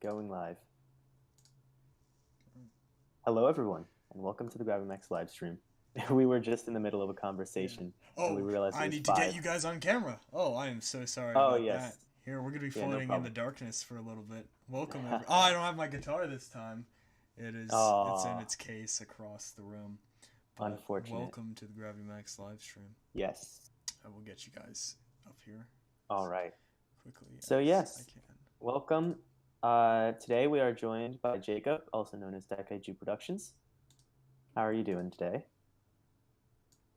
Going live. Hello, everyone, and welcome to the GrabbingMax live stream. We were just in the middle of a Yeah. conversation, and we Oh, realized it I was need to get you 5. guys on camera. Oh, I am so sorry Oh, about that. yes. Here, we're gonna be Yeah, no floating in the problem. darkness for a little bit. Welcome, Oh, I don't have my guitar this time. It's in Aw, its case across the room. But unfortunate. welcome to the Gravity Max live stream. Yes. I will get you guys up here All as right. quickly So, as I yes, can. welcome. Today we are joined by Jacob, also known as Daikaiju Productions. How are you doing today?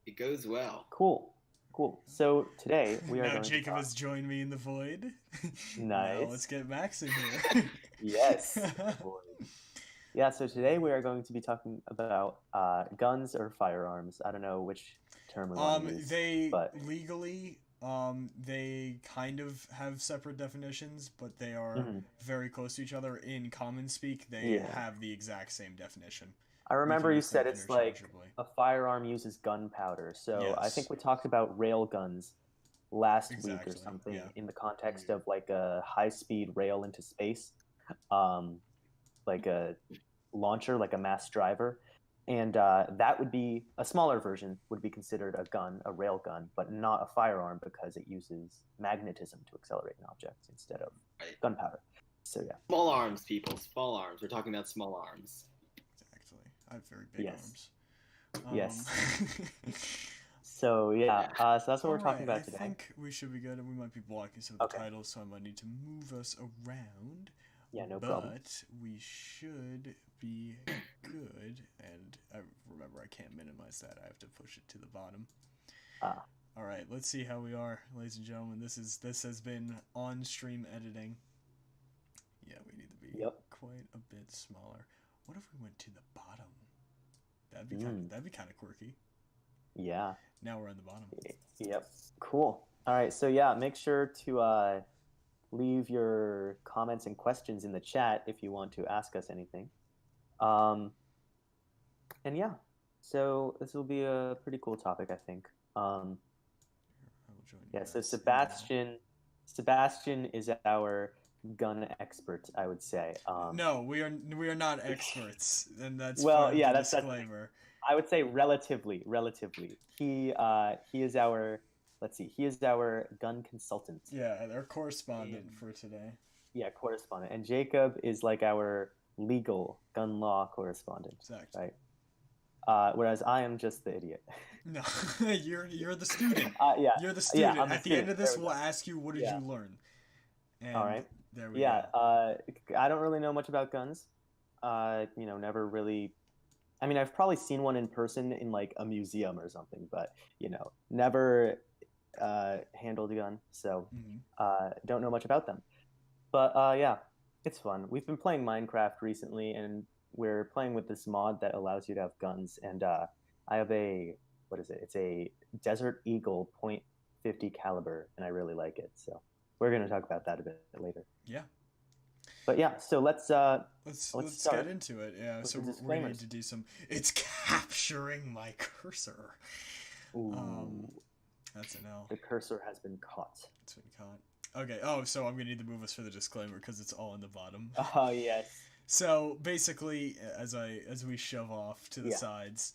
It goes well. Cool. Cool. So, today we are Now going to Jacob has talk. joined me in the void. Now let's Nice. get Max in here. Yes. Boy. Yeah, so today we are going to be talking about guns or firearms. I don't know which term we want to use, They but legally, they kind of have separate definitions, but they are mhm. very close to each other. In common speak, they Yeah. have the exact same definition. I We can remember you use them said it's like interchangeably. a firearm uses gunpowder. So I think Yes, we talked about rail guns last week or exactly. something Yeah. in the context of like a high-speed rail into space, um, like a launcher, like a mass driver. And that would be a smaller version, would be considered a gun, a rail gun, but not a firearm because it uses magnetism to accelerate an object instead of Right. gunpowder. So yeah, Small arms, people. Small arms. We're talking about small arms. Exactly. I have very big yes, arms. Um, yes. So yeah, Yeah. so that's what all we're talking right. I about today. think we should be good, and we might be blocking some of the Okay. titles, so I might need to move us around. Yeah, no problem. But we should be good. And I remember I can't minimize that. I have to push it to the bottom. Ah, All right, let's see how we are, ladies and gentlemen. This has been on stream editing. Yeah, we need to be yep. quite a bit smaller. What if we went to the bottom? Mm, That'd be kind of quirky. yeah. Now we're on the bottom. Yep. Cool. All right. So yeah, make sure to leave your comments and questions in the chat if you want to ask us anything. Um, and yeah, so this will be a pretty cool topic, I think. I will join you Yeah, so guys in there. Sebastian is our gun expert, I would say. No, we are not experts, and that's part Well, of the yeah, that's the thing. disclaimer. I would say relatively. He is our, let's see, he is our gun consultant. Yeah, our correspondent And for today. yeah, correspondent. And Jacob is like our legal gun law correspondent, Exactly. right? Whereas I am just the idiot. No, you're the student. Yeah, You're the yeah, student. I'm the At the end student. of There this, we we'll go. ask you what did you Yeah. learn, All and right. there we Yeah. go. I don't really know much about guns. Never really. I mean, I've probably seen one in person in like a museum or something, but never handled a gun, so Hmm. don't know much about them. But yeah, it's fun. We've been playing Minecraft recently, and we're playing with this mod that allows you to have guns. And I have a what is it? It's a Desert Eagle .50 caliber, and I really like it. So we're going to talk about that a bit later. Yeah, But yeah, so let's let's get start into it. Yeah, with so the we're gonna need to disclaimers. do some. It's capturing my cursor. Ooh, Um, that's an L. the cursor has been caught. It's been caught. Okay. Oh, so I'm gonna need to move us for the disclaimer because it's all in the bottom. Oh yes, So basically, as we shove off to the yeah, sides,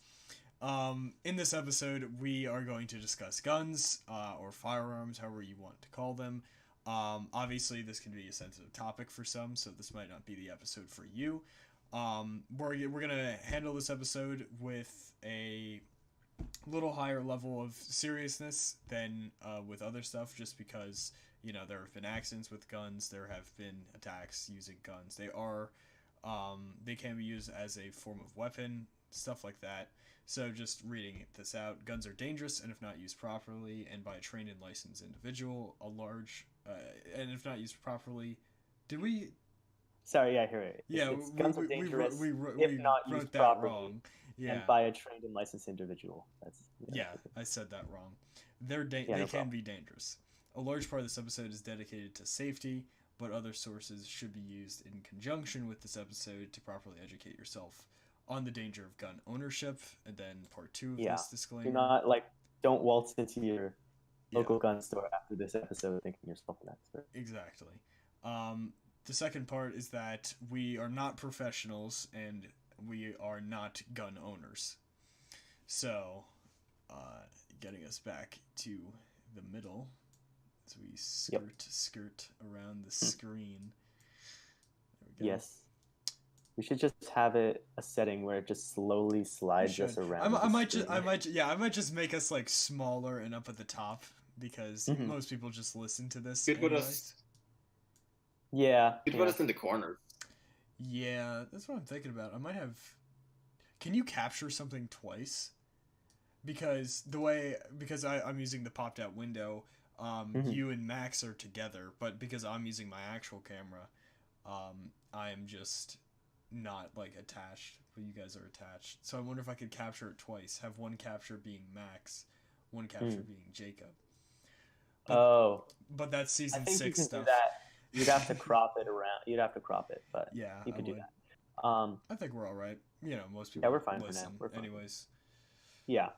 in this episode we are going to discuss guns or firearms, however you want to call them. Obviously, this can be a sensitive topic for some, so this might not be the episode for you. We're gonna handle this episode with a little higher level of seriousness than with other stuff, just because there have been accidents with guns, there have been attacks using guns. They can be used as a form of weapon, stuff like that. So just reading this out, guns are dangerous, and if not used properly and by a trained and licensed individual, and if not used properly, did we? sorry, yeah, here it. Yeah, It's guns are dangerous if we not used wrote that properly wrong. and Yeah, by a trained and licensed individual. That's yeah, I said that wrong. yeah, They no can problem. be dangerous. A large part of this episode is dedicated to safety, but other sources should be used in conjunction with this episode to properly educate yourself on the danger of gun ownership. And then part two of Yeah, this do disclaimer. not don't waltz into your Yeah, local gun store after this episode thinking yourself an expert. exactly. Um, the second part is that we are not professionals and we are not gun owners. So, getting us back to the middle as we skirt around the screen. There we go. Yes. We should just have it a setting where it just slowly slides us around. I might just make us like smaller and up at the top because most people just listen to this. Could put us. Yeah. Could put us in the corner. Yeah, that's what I'm thinking about. I might have. Can you capture something twice? Because I'm using the popped out window, you and Max are together, but because I'm using my actual camera, I am just not like attached, but you guys are attached. So I wonder if I could capture it twice. Have one capture being Max, one capture being Jacob. But that's season 6 stuff. Do that. You'd have to crop it around. You'd have to crop it, but yeah, you could do that. I think we're all right. You know, most people. Yeah, we're fine listen. for now. We're fine. Anyways. Yeah.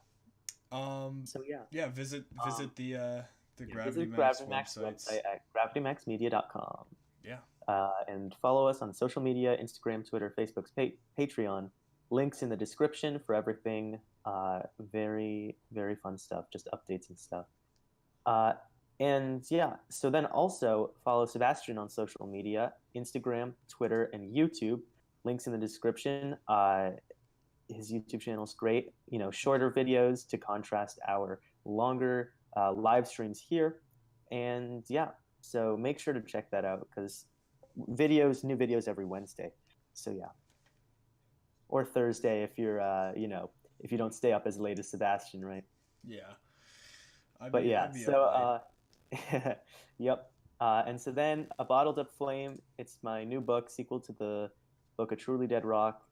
So yeah. Visit the Gravity Max website at gravitymaxmedia.com. Yeah. And follow us on social media: Instagram, Twitter, Facebook, Patreon. Links in the description for everything. Very, very fun stuff. Just updates and stuff. And yeah, so then also follow Sebastian on social media: Instagram, Twitter, and YouTube. Links in the description. His YouTube channel is great. You know, shorter videos to contrast our longer live streams here. And yeah, so make sure to check that out because new videos every Wednesday. So yeah, or Thursday if you're, if you don't stay up as late as Sebastian, right? Yeah. Yep. And so then A Bottled Up Flame. It's my new book, sequel to the book A Truly Dead Rock.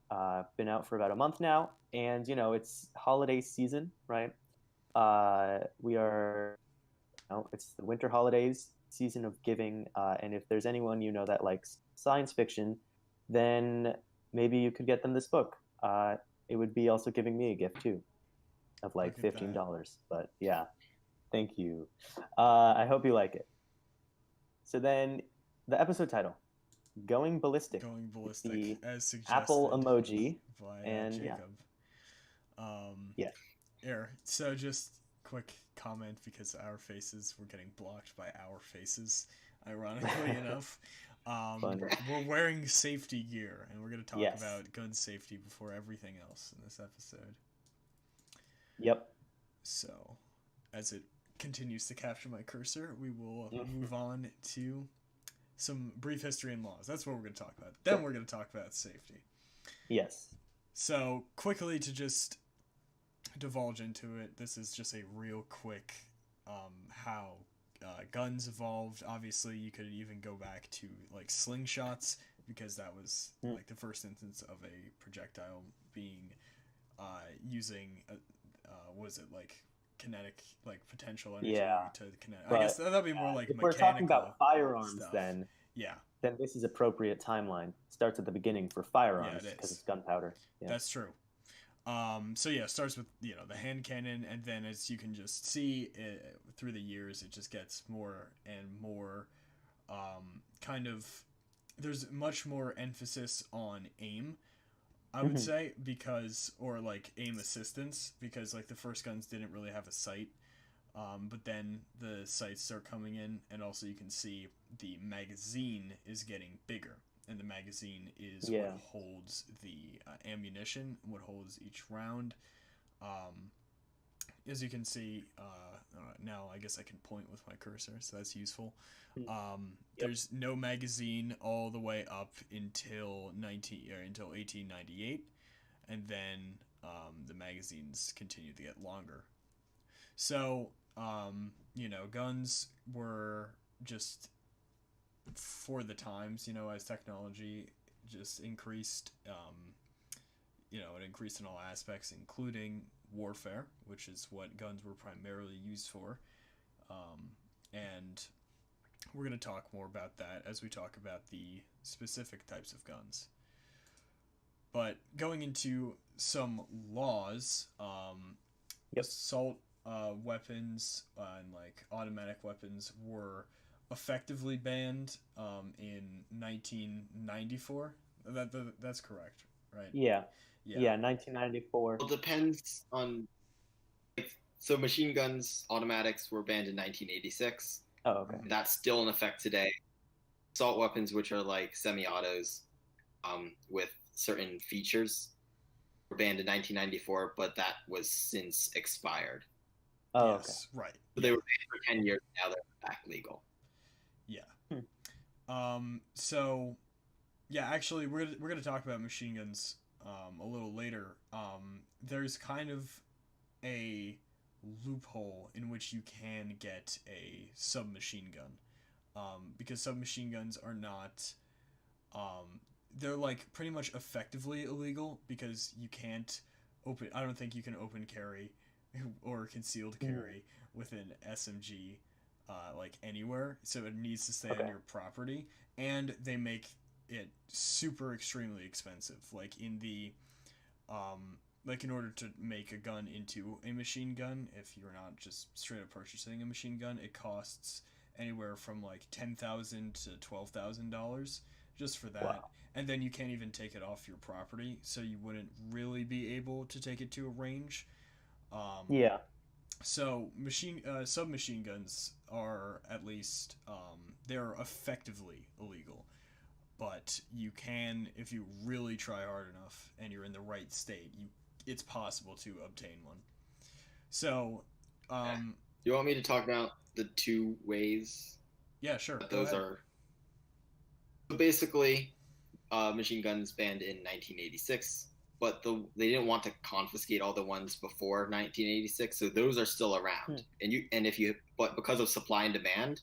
Been out for about a month now, and it's holiday season, right? We are, it's the winter holidays, season of giving, and if there's anyone that likes science fiction, then maybe you could get them this book. It would be also giving me a gift too, of like $15. But yeah, thank you. I hope you like it. So then, the episode title. Going Ballistic. The as suggested. Apple emoji. And Jacob. Yeah. Here, so just quick comment because our faces were getting blocked by our faces, ironically enough. We're wearing safety gear, and we're going to talk about gun safety before everything else in this episode. Yep. So, as it continues to capture my cursor, we will move on to some brief history and laws. That's what we're going to talk about. Then we're going to talk about safety. Yes. So, quickly to just divulge into it, this is just a real quick how guns evolved. Obviously, you could even go back to like slingshots because that was like the first instance of a projectile being using was it like kinetic, like potential energy to kinetic. I guess that'd be more like if mechanical. We're talking about firearms stuff. then this is appropriate timeline. Starts at the beginning for firearms because it's gunpowder. Yeah. That's true. So yeah, it starts with the hand cannon, and then as you can just see through the years, it just gets more and more kind of. There's much more emphasis on aim, I would say, or like aim assistance, because like the first guns didn't really have a sight, but then the sights start coming in, and also you can see the magazine is getting bigger. And the magazine is what holds the ammunition, what holds each round. As you can see, now I guess I can point with my cursor, so that's useful. There's no magazine all the way up until 1898, and then the magazines continue to get longer. So, guns were just for the times, as technology just increased, it increased in all aspects, including warfare, which is what guns were primarily used for. And we're going to talk more about that as we talk about the specific types of guns. But going into some laws, assault weapons and like automatic weapons were effectively banned in 1994. That's correct, right? Yeah. Yeah. Yeah, 1994. Well, it depends on so machine guns, automatics were banned in 1986. Oh, okay. That's still in effect today. Assault weapons, which are like semi-autos, with certain features, were banned in 1994, but that was since expired. Oh, okay. Yes, right. So they were banned for 10 years. Now they're back legal. Yeah. Hmm. So yeah, actually, we're gonna talk about machine guns a little later. There's kind of a loophole in which you can get a submachine gun, because submachine guns are not, they're like pretty much effectively illegal because you can't open. I don't think you can open carry or concealed carry with an SMG, like anywhere. So it needs to stay on Okay. your property, and they make it super extremely expensive. Like in the, like in order to make a gun into a machine gun, if you're not just straight up purchasing a machine gun, it costs anywhere from like $10,000 to $12,000 just for that. Wow. And then you can't even take it off your property, so you wouldn't really be able to take it to a range. Yeah. So submachine guns are at least, they're effectively illegal, but you can, if you really try hard enough and you're in the right state, it's possible to obtain one. So, You want me to talk about the two ways yeah, sure. that Go those ahead. are? So basically, machine guns banned in 1986, but they didn't want to confiscate all the ones before 1986, so those are still around. But because of supply and demand,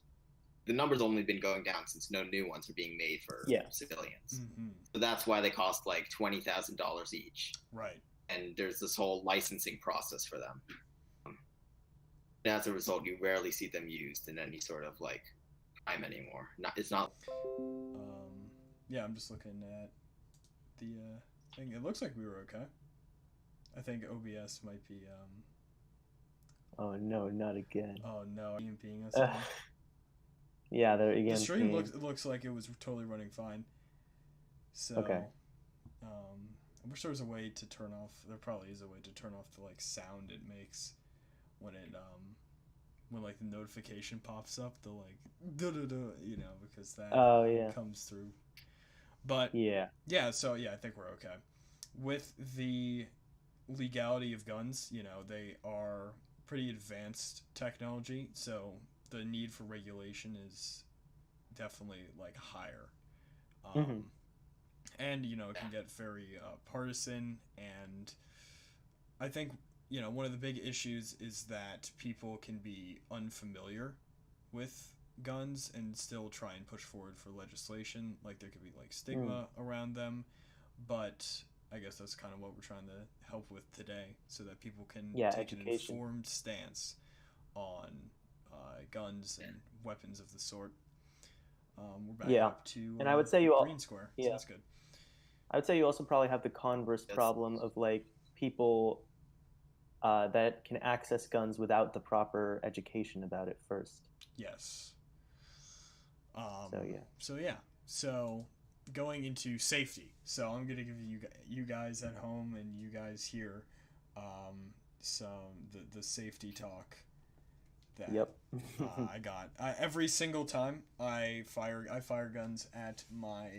the number's only been going down since no new ones are being made for civilians. Mm-hmm. So that's why they cost like $20,000 each. Right. And there's this whole licensing process for them. And as a result, you rarely see them used in any sort of like crime anymore. It's not. Yeah, I'm just looking at the thing. It looks like we were okay. I think OBS might be. Oh no, not again. Oh no, being us. Again. Yeah, there again. The stream looks like it was totally running fine. So, okay. I wish there was a way to turn off. There probably is a way to turn off the like sound it makes when it when like the notification pops up. The like you know, because that comes through. But yeah. So yeah, I think we're okay with the legality of guns. You know, they are pretty advanced technology, so the need for regulation is definitely like higher. And you know, it can get very partisan, and I think, you know, one of the big issues is that people can be unfamiliar with guns and still try and push forward for legislation. Like there could be like stigma around them, but I guess that's kind of what we're trying to help with today, so that people can take an informed stance on guns and weapons of the sort. We're back up to and I would say you all green square. So that's good. I would say you also probably have the converse problem of like people that can access guns without the proper education about it first. Yes. So going into safety. So I'm gonna give you guys at home and you guys here, the safety talk that I got. Every single time I fire guns at my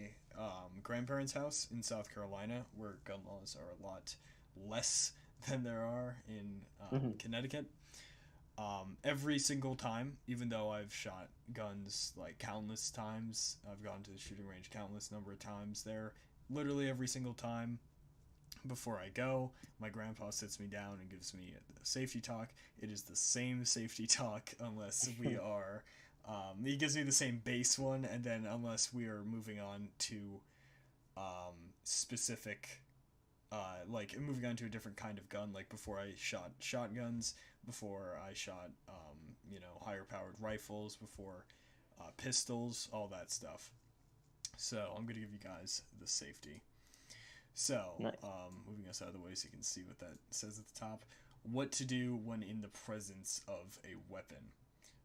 grandparents' house in South Carolina, where gun laws are a lot less than there are in Connecticut. Every single time, even though I've shot guns like countless times, I've gone to the shooting range countless number of times there, literally every single time before I go, my grandpa sits me down and gives me a safety talk. It is the same safety talk unless we are, he gives me the same base one, and then unless we are moving on to specific, like moving on to a different kind of gun, like before I shot shotguns, before I shot, you know, higher powered rifles, before pistols, all that stuff. So I'm going to give you guys the safety. So, nice. Moving us out of the way so you can see what that says at the top. What to do when in the presence of a weapon.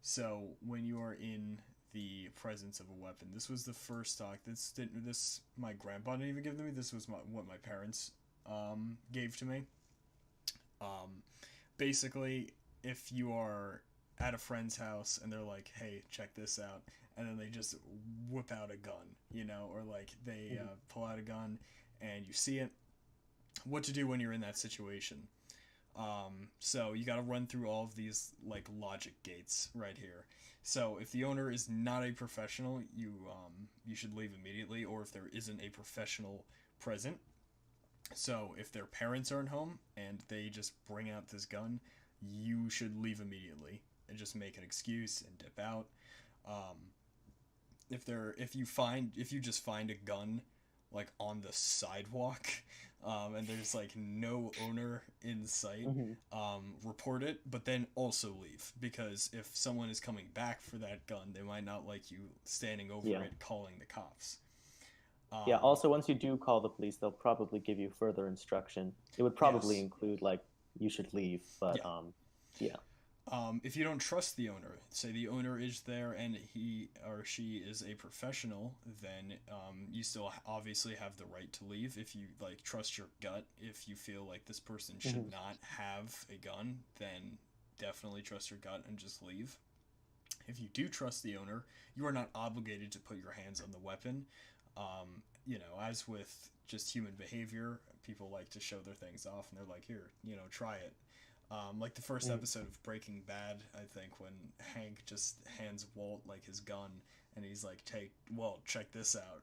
So when you are in the presence of a weapon. This was the first talk. This my grandpa didn't even give to me. This was what my parents gave to me. Basically, if you are at a friend's house and they're like, "Hey, check this out," and then they just whip out a gun, or like they pull out a gun and you see it, what to do when you're in that situation. So you got to run through all of these like logic gates right here. So if the owner is not a professional, you should leave immediately, or if there isn't a professional present. So if their parents aren't home and they just bring out this gun, you should leave immediately and just make an excuse and dip out. If you just find a gun like on the sidewalk, and there's like no owner in sight, report it, but then also leave, because if someone is coming back for that gun, they might not like you standing over it calling the cops. Also, once you do call the police, they'll probably give you further instruction. It would probably include like you should leave, but if you don't trust the owner, say the owner is there and he or she is a professional, then you still obviously have the right to leave. If you like trust your gut, if you feel like this person should not have a gun, then definitely trust your gut and just leave. If you do trust the owner, you are not obligated to put your hands on the weapon. As with just human behavior, people like to show their things off and they're like, here, try it. Like the first episode of Breaking Bad, I think, when Hank just hands Walt like his gun and he's like, Walt, check this out,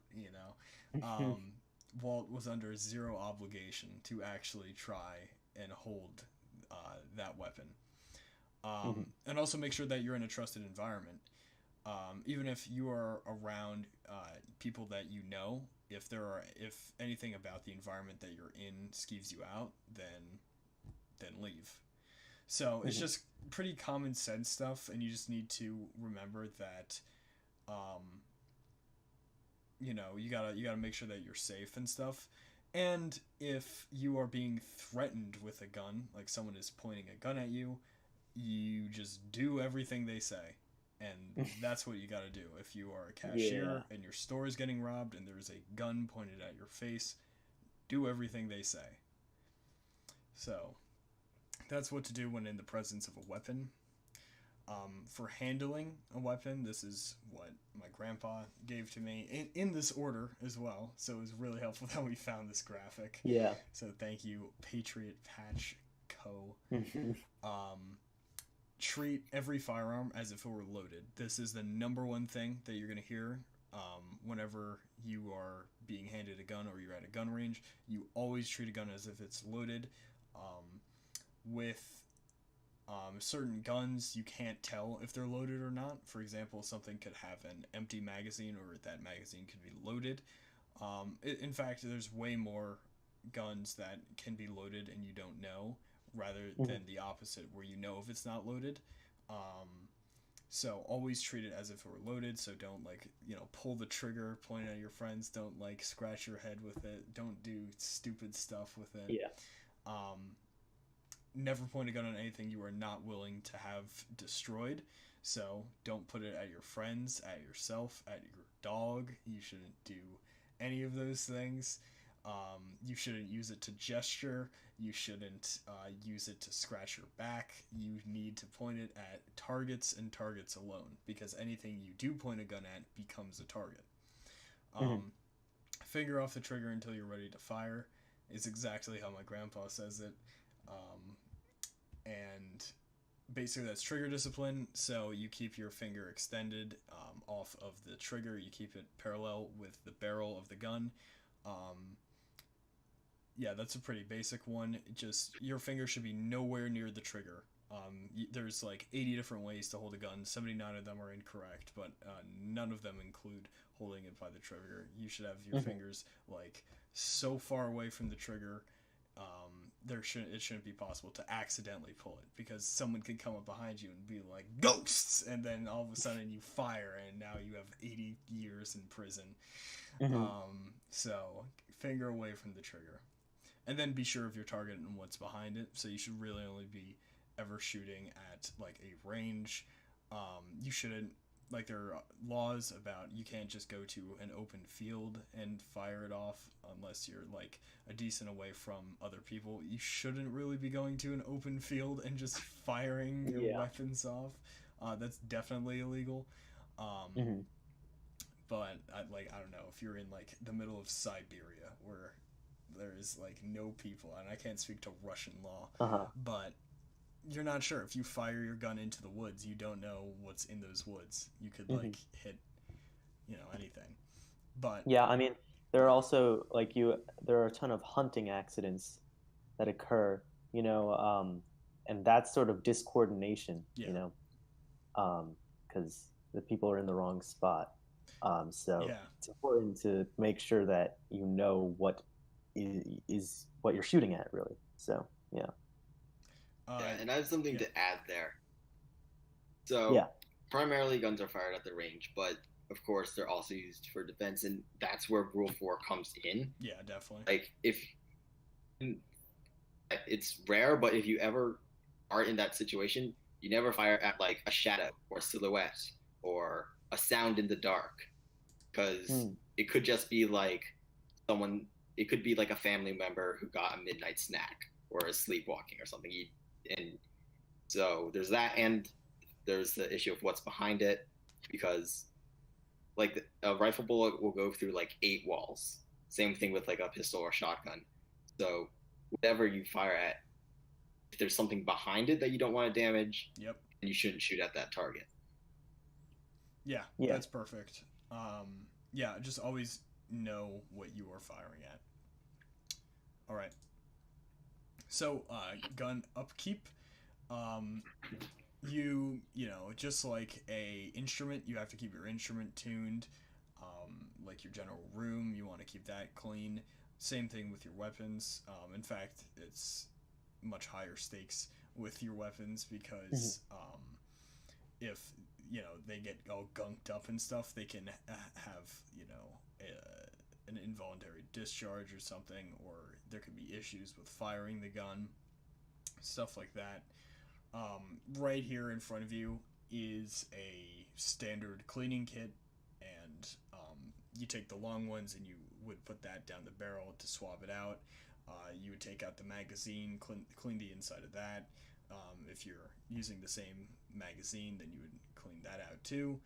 Walt was under zero obligation to actually try and hold that weapon. And also make sure that you're in a trusted environment. Even if you are around people that you know, if anything about the environment that you're in skeeves you out, then leave. So it's just pretty common sense stuff, and you just need to remember that, you gotta make sure that you're safe and stuff. And if you are being threatened with a gun, like someone is pointing a gun at you, you just do everything they say. And that's what you gotta do. If you are a cashier and your store is getting robbed and there's a gun pointed at your face, do everything they say. So that's what to do when in the presence of a weapon. For handling a weapon, this is what my grandpa gave to me in this order as well. So it was really helpful that we found this graphic. Yeah. So thank you, Patriot Patch Co. Treat every firearm as if it were loaded. This is the number one thing that you're going to hear whenever you are being handed a gun or you're at a gun range. You always treat a gun as if it's loaded. With certain guns, you can't tell if they're loaded or not. For example, something could have an empty magazine, or that magazine could be loaded. In fact, there's way more guns that can be loaded and you don't know, rather than the opposite, where you know if it's not loaded. So always treat it as if it were loaded. So don't pull the trigger, point it at your friends. Don't scratch your head with it. Don't do stupid stuff with it. Yeah. Never point a gun on anything you are not willing to have destroyed. So don't put it at your friends, at yourself, at your dog. You shouldn't do any of those things. You shouldn't use it to gesture. You shouldn't use it to scratch your back. You need to point it at targets and targets alone, because anything you do point a gun at becomes a target. Finger off the trigger until you're ready to fire is exactly how my grandpa says it. And basically that's trigger discipline. So you keep your finger extended off of the trigger. You keep it parallel with the barrel of the gun. That's a pretty basic one. Just your finger should be nowhere near the trigger. There's like 80 different ways to hold a gun. 79 of them are incorrect, but none of them include holding it by the trigger. You should have your fingers like so far away from the trigger. It shouldn't be possible to accidentally pull it, because someone could come up behind you and be like, ghosts, and then all of a sudden you fire and now you have 80 years in prison. So finger away from the trigger, and then be sure of your target and what's behind it. So you should really only be ever shooting at like a range. You shouldn't like there are laws about you can't just go to an open field and fire it off unless you're like a decent away from other people. You shouldn't really be going to an open field and just firing your weapons off. That's definitely illegal. Mm-hmm. But I don't know, if you're in like the middle of Siberia where there is like no people, and I can't speak to Russian law, but you're not sure. If you fire your gun into the woods, you don't know what's in those woods. You could like hit, anything. But yeah, I mean, there are also there are a ton of hunting accidents that occur, and that's sort of discoordination, because the people are in the wrong spot. So it's important to make sure that you know what is what you're shooting at, really. So yeah. And I have something to add there. So primarily guns are fired at the range, but of course they're also used for defense, and that's where Rule 4 comes in. Yeah, definitely. Like it's rare, but if you ever are in that situation, you never fire at like a shadow or silhouette or a sound in the dark, because it could just be like it could be like a family member who got a midnight snack or is sleepwalking or something. And so there's that, and there's the issue of what's behind it, because like a rifle bullet will go through like 8 walls. Same thing with like a pistol or shotgun. So whatever you fire at, if there's something behind it that you don't want to damage, then you shouldn't shoot at that target. Yeah, that's perfect. Just always know what you are firing at. All right. So, gun upkeep. Just like a instrument, you have to keep your instrument tuned. Like your general room, you want to keep that clean. Same thing with your weapons. In fact, it's much higher stakes with your weapons, because if they get all gunked up and stuff, they can have an involuntary discharge or something, or there could be issues with firing the gun, stuff like that. Right here in front of you is a standard cleaning kit, and you take the long ones and you would put that down the barrel to swab it out. You would take out the magazine, clean the inside of that. If you're using the same magazine, then you would clean that out too.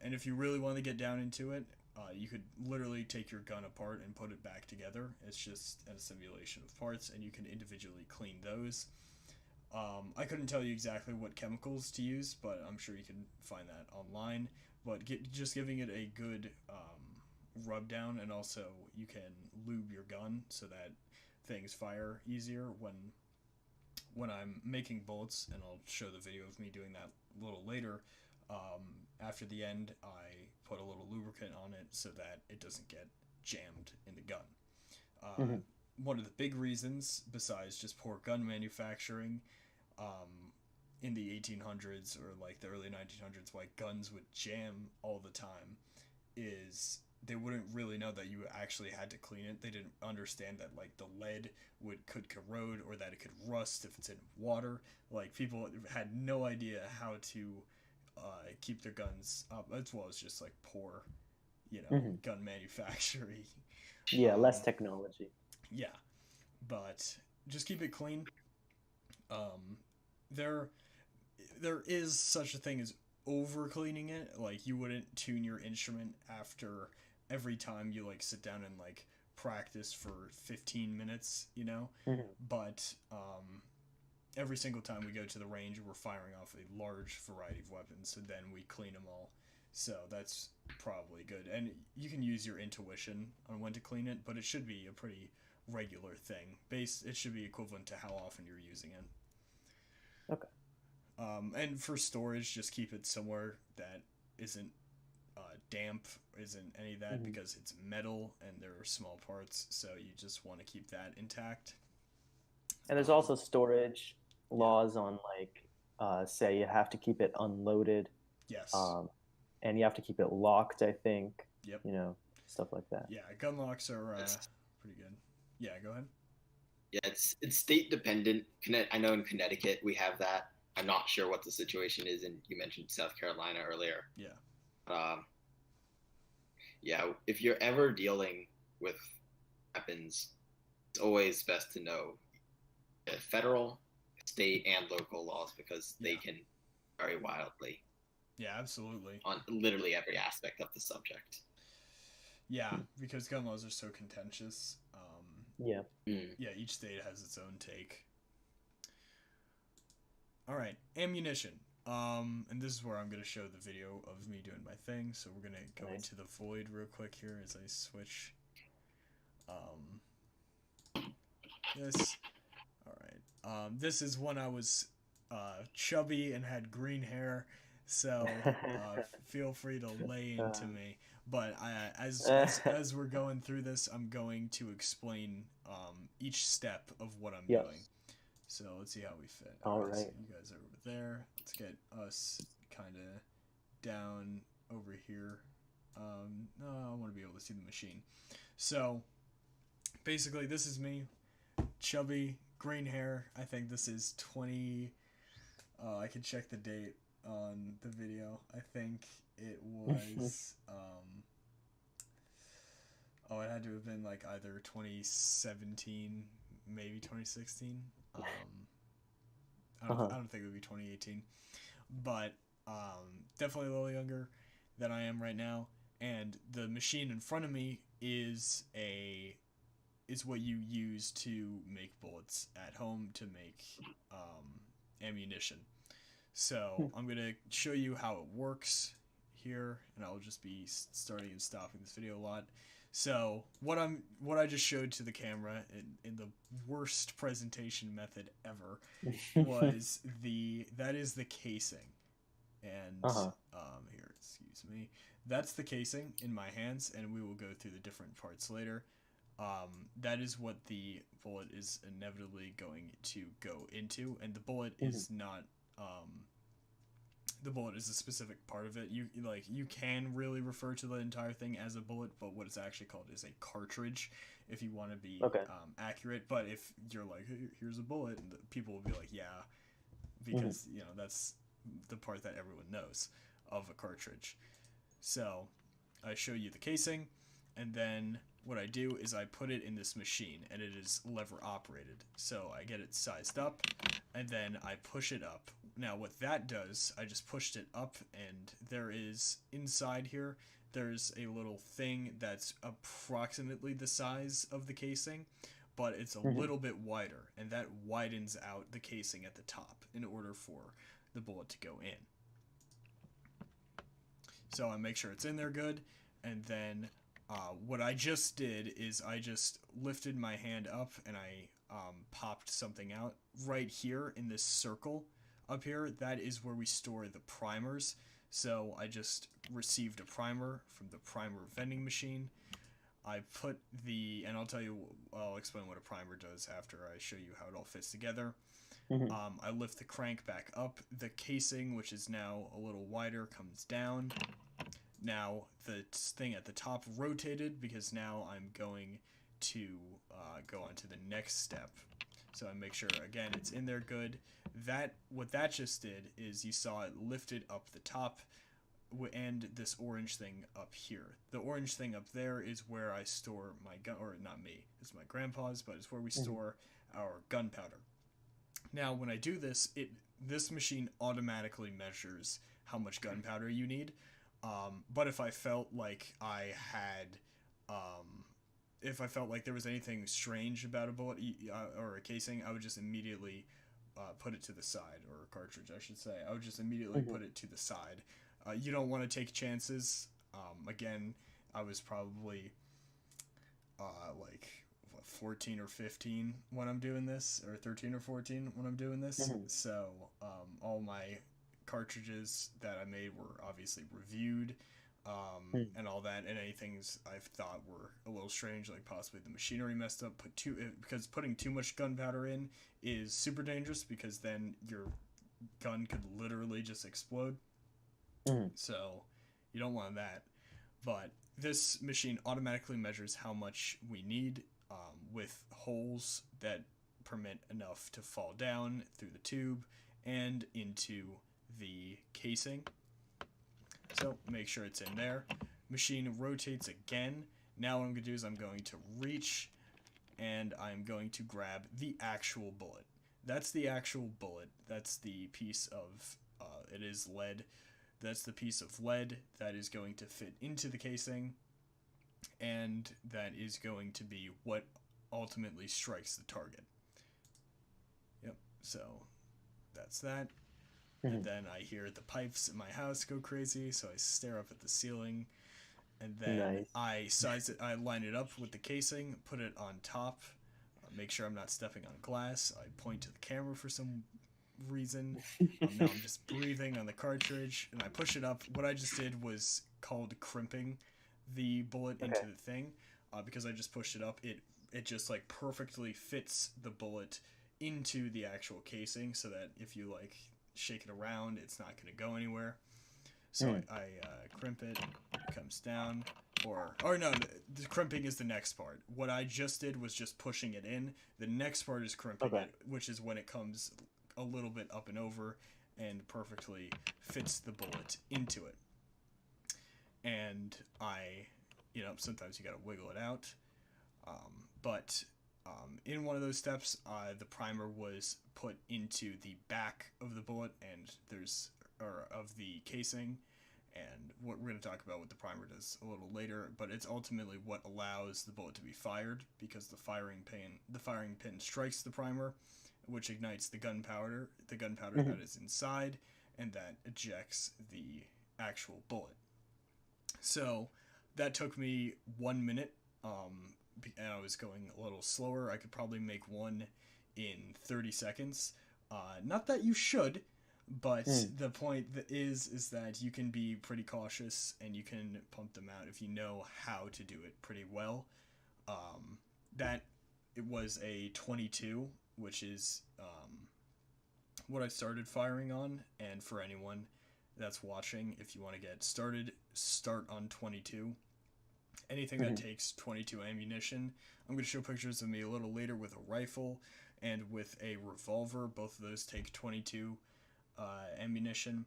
And if you really want to get down into it, you could literally take your gun apart and put it back together. It's just a simulation of parts, and you can individually clean those. I couldn't tell you exactly what chemicals to use, but I'm sure you can find that online. But just giving it a good rub down, and also you can lube your gun so that things fire easier when I'm making bullets, and I'll show the video of me doing that a little later. After the end, I put a little lubricant on it so that it doesn't get jammed in the gun. One of the big reasons, besides just poor gun manufacturing, in the 1800s or like the early 1900s, why guns would jam all the time, is they wouldn't really know that you actually had to clean it. They didn't understand that like the lead could corrode, or that it could rust if it's in water. Like, people had no idea how to keep their guns up, as well as just like poor gun manufacturing. Less technology. Yeah, but just keep it clean. There is such a thing as over cleaning it. Like, you wouldn't tune your instrument after every time you like sit down and like practice for 15 minutes, but every single time we go to the range, we're firing off a large variety of weapons, so then we clean them all. So that's probably good. And you can use your intuition on when to clean it, but it should be a pretty regular thing. It should be equivalent to how often you're using it. Okay. And for storage, just keep it somewhere that isn't damp, isn't any of that, because it's metal and there are small parts, so you just want to keep that intact. And there's also storage laws on, like, say you have to keep it unloaded. Yes. And you have to keep it locked, I think. Yep. Stuff like that. Yeah, gun locks are pretty good. Yeah, go ahead. Yeah, it's state dependent. I know in Connecticut we have that. I'm not sure what the situation is, and you mentioned South Carolina earlier. Yeah. Yeah, if you're ever dealing with weapons, it's always best to know federal, state, and local laws because they can vary wildly. Yeah, absolutely. On literally every aspect of the subject. Yeah, because gun laws are so contentious. Yeah. Yeah, each state has its own take. All right, ammunition. And this is where I'm going to show the video of me doing my thing. So we're going to go into the void real quick here as I switch. This. All right. This is when I was chubby and had green hair. So feel free to lay into me. But as we're going through this, I'm going to explain each step of what I'm doing. So let's see how we fit. All right. So you guys are over there. Let's get us kind of down over here. No, I want to be able to see the machine. So basically, this is me, chubby, green hair. I think this is 20. I can check the date on the video. I think it was. It had to have been like either 2017, maybe 2016. I don't think it would be 2018, but definitely a little younger than I am right now. And the machine in front of me is what you use to make bullets at home to make ammunition. So I'm gonna show you how it works here, and I'll just be starting and stopping this video a lot. So what I just showed to the camera in the worst presentation method ever was that is the casing, and here, excuse me, that's the casing in my hands, and we will go through the different parts later. That is what the bullet is inevitably going to go into, and the bullet is not the bullet is a specific part of it. You can really refer to the entire thing as a bullet, but what it's actually called is a cartridge, if you want to be accurate. But if you're like, hey, here's a bullet, and people will be like, yeah, because that's the part that everyone knows of a cartridge. So I show you the casing, and then what I do is I put it in this machine, and it is lever operated. So I get it sized up, and then I push it up. Now what that does, I just pushed it up, and there is inside here, there's a little thing that's approximately the size of the casing, but it's a little bit wider, and that widens out the casing at the top in order for the bullet to go in. So I make sure it's in there good, and then what I just did is I just lifted my hand up and I popped something out right here in this circle up here. That is where we store the primers. So I just received a primer from the primer vending machine. I put and I'll explain what a primer does after I show you how it all fits together. I lift the crank back up. The casing, which is now a little wider, comes down. Now the thing at the top rotated because now I'm going to go on to the next step. So I make sure, again, it's in there good. What that just did is you saw it lifted up the top and this orange thing up here. The orange thing up there is where I store my gun, or not me, it's my grandpa's, but it's where we store our gunpowder. Now when I do this, this machine automatically measures how much gunpowder you need. But if I felt like if I felt like there was anything strange about a bullet or a casing, I would just immediately put it to the side, or a cartridge, I should say. I would just immediately put it to the side. You don't want to take chances. Again, I was probably 14 or 15 when I'm doing this, or 13 or 14 when I'm doing this. So all my cartridges that I made were obviously reviewed, and all that, and any things I thought were a little strange, like possibly the machinery messed up, because putting too much gunpowder in is super dangerous, because then your gun could literally just explode. So you don't want that. But this machine automatically measures how much we need, with holes that permit enough to fall down through the tube, and into the casing. So make sure it's in there. Machine rotates again. Now what I'm going to do is I'm going to reach and I'm going to grab the actual bullet. That's the actual bullet. That's the piece of, it is lead. That's the piece of lead that is going to fit into the casing, and that is going to be what ultimately strikes the target. Yep, so that's that. And then I hear the pipes in my house go crazy, so I stare up at the ceiling, and then I size it, I line it up with the casing, put it on top, make sure I'm not stepping on glass. I point to the camera for some reason. Now I'm just breathing on the cartridge, and I push it up. What I just did was called crimping the bullet into the thing, because I just pushed it up. It just like perfectly fits the bullet into the actual casing, so that if you like shake it around, it's not going to go anywhere. So I crimp it. It comes down. Or no, the crimping is the next part. What I just did was just pushing it in. The next part is crimping it, which is when it comes a little bit up and over and perfectly fits the bullet into it. And sometimes you gotta wiggle it out. But in one of those steps, the primer was put into the back of the bullet of the casing. And what we're going to talk about what the primer does a little later, but it's ultimately what allows the bullet to be fired, because the firing pin strikes the primer, which ignites the gunpowder that is inside, and that ejects the actual bullet. So that took me 1 minute, and I was going a little slower. I could probably make one in 30 seconds. Not that you should. But the point is that you can be pretty cautious and you can pump them out if you know how to do it pretty well. That it was a 22, which is what I started firing on. And for anyone that's watching, if you want to get started, start on 22. Anything that takes 22 ammunition. I'm going to show pictures of me a little later with a rifle and with a revolver. Both of those take 22 ammunition.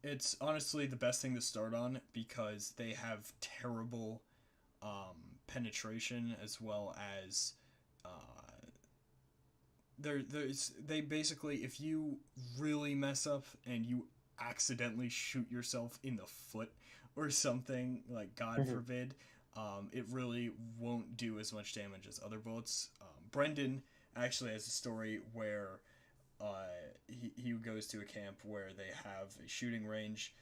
It's honestly the best thing to start on, because they have terrible penetration, as well as they basically, if you really mess up and you accidentally shoot yourself in the foot or something, like God forbid, it really won't do as much damage as other bullets. Brendan actually has a story where he goes to a camp where they have a shooting range,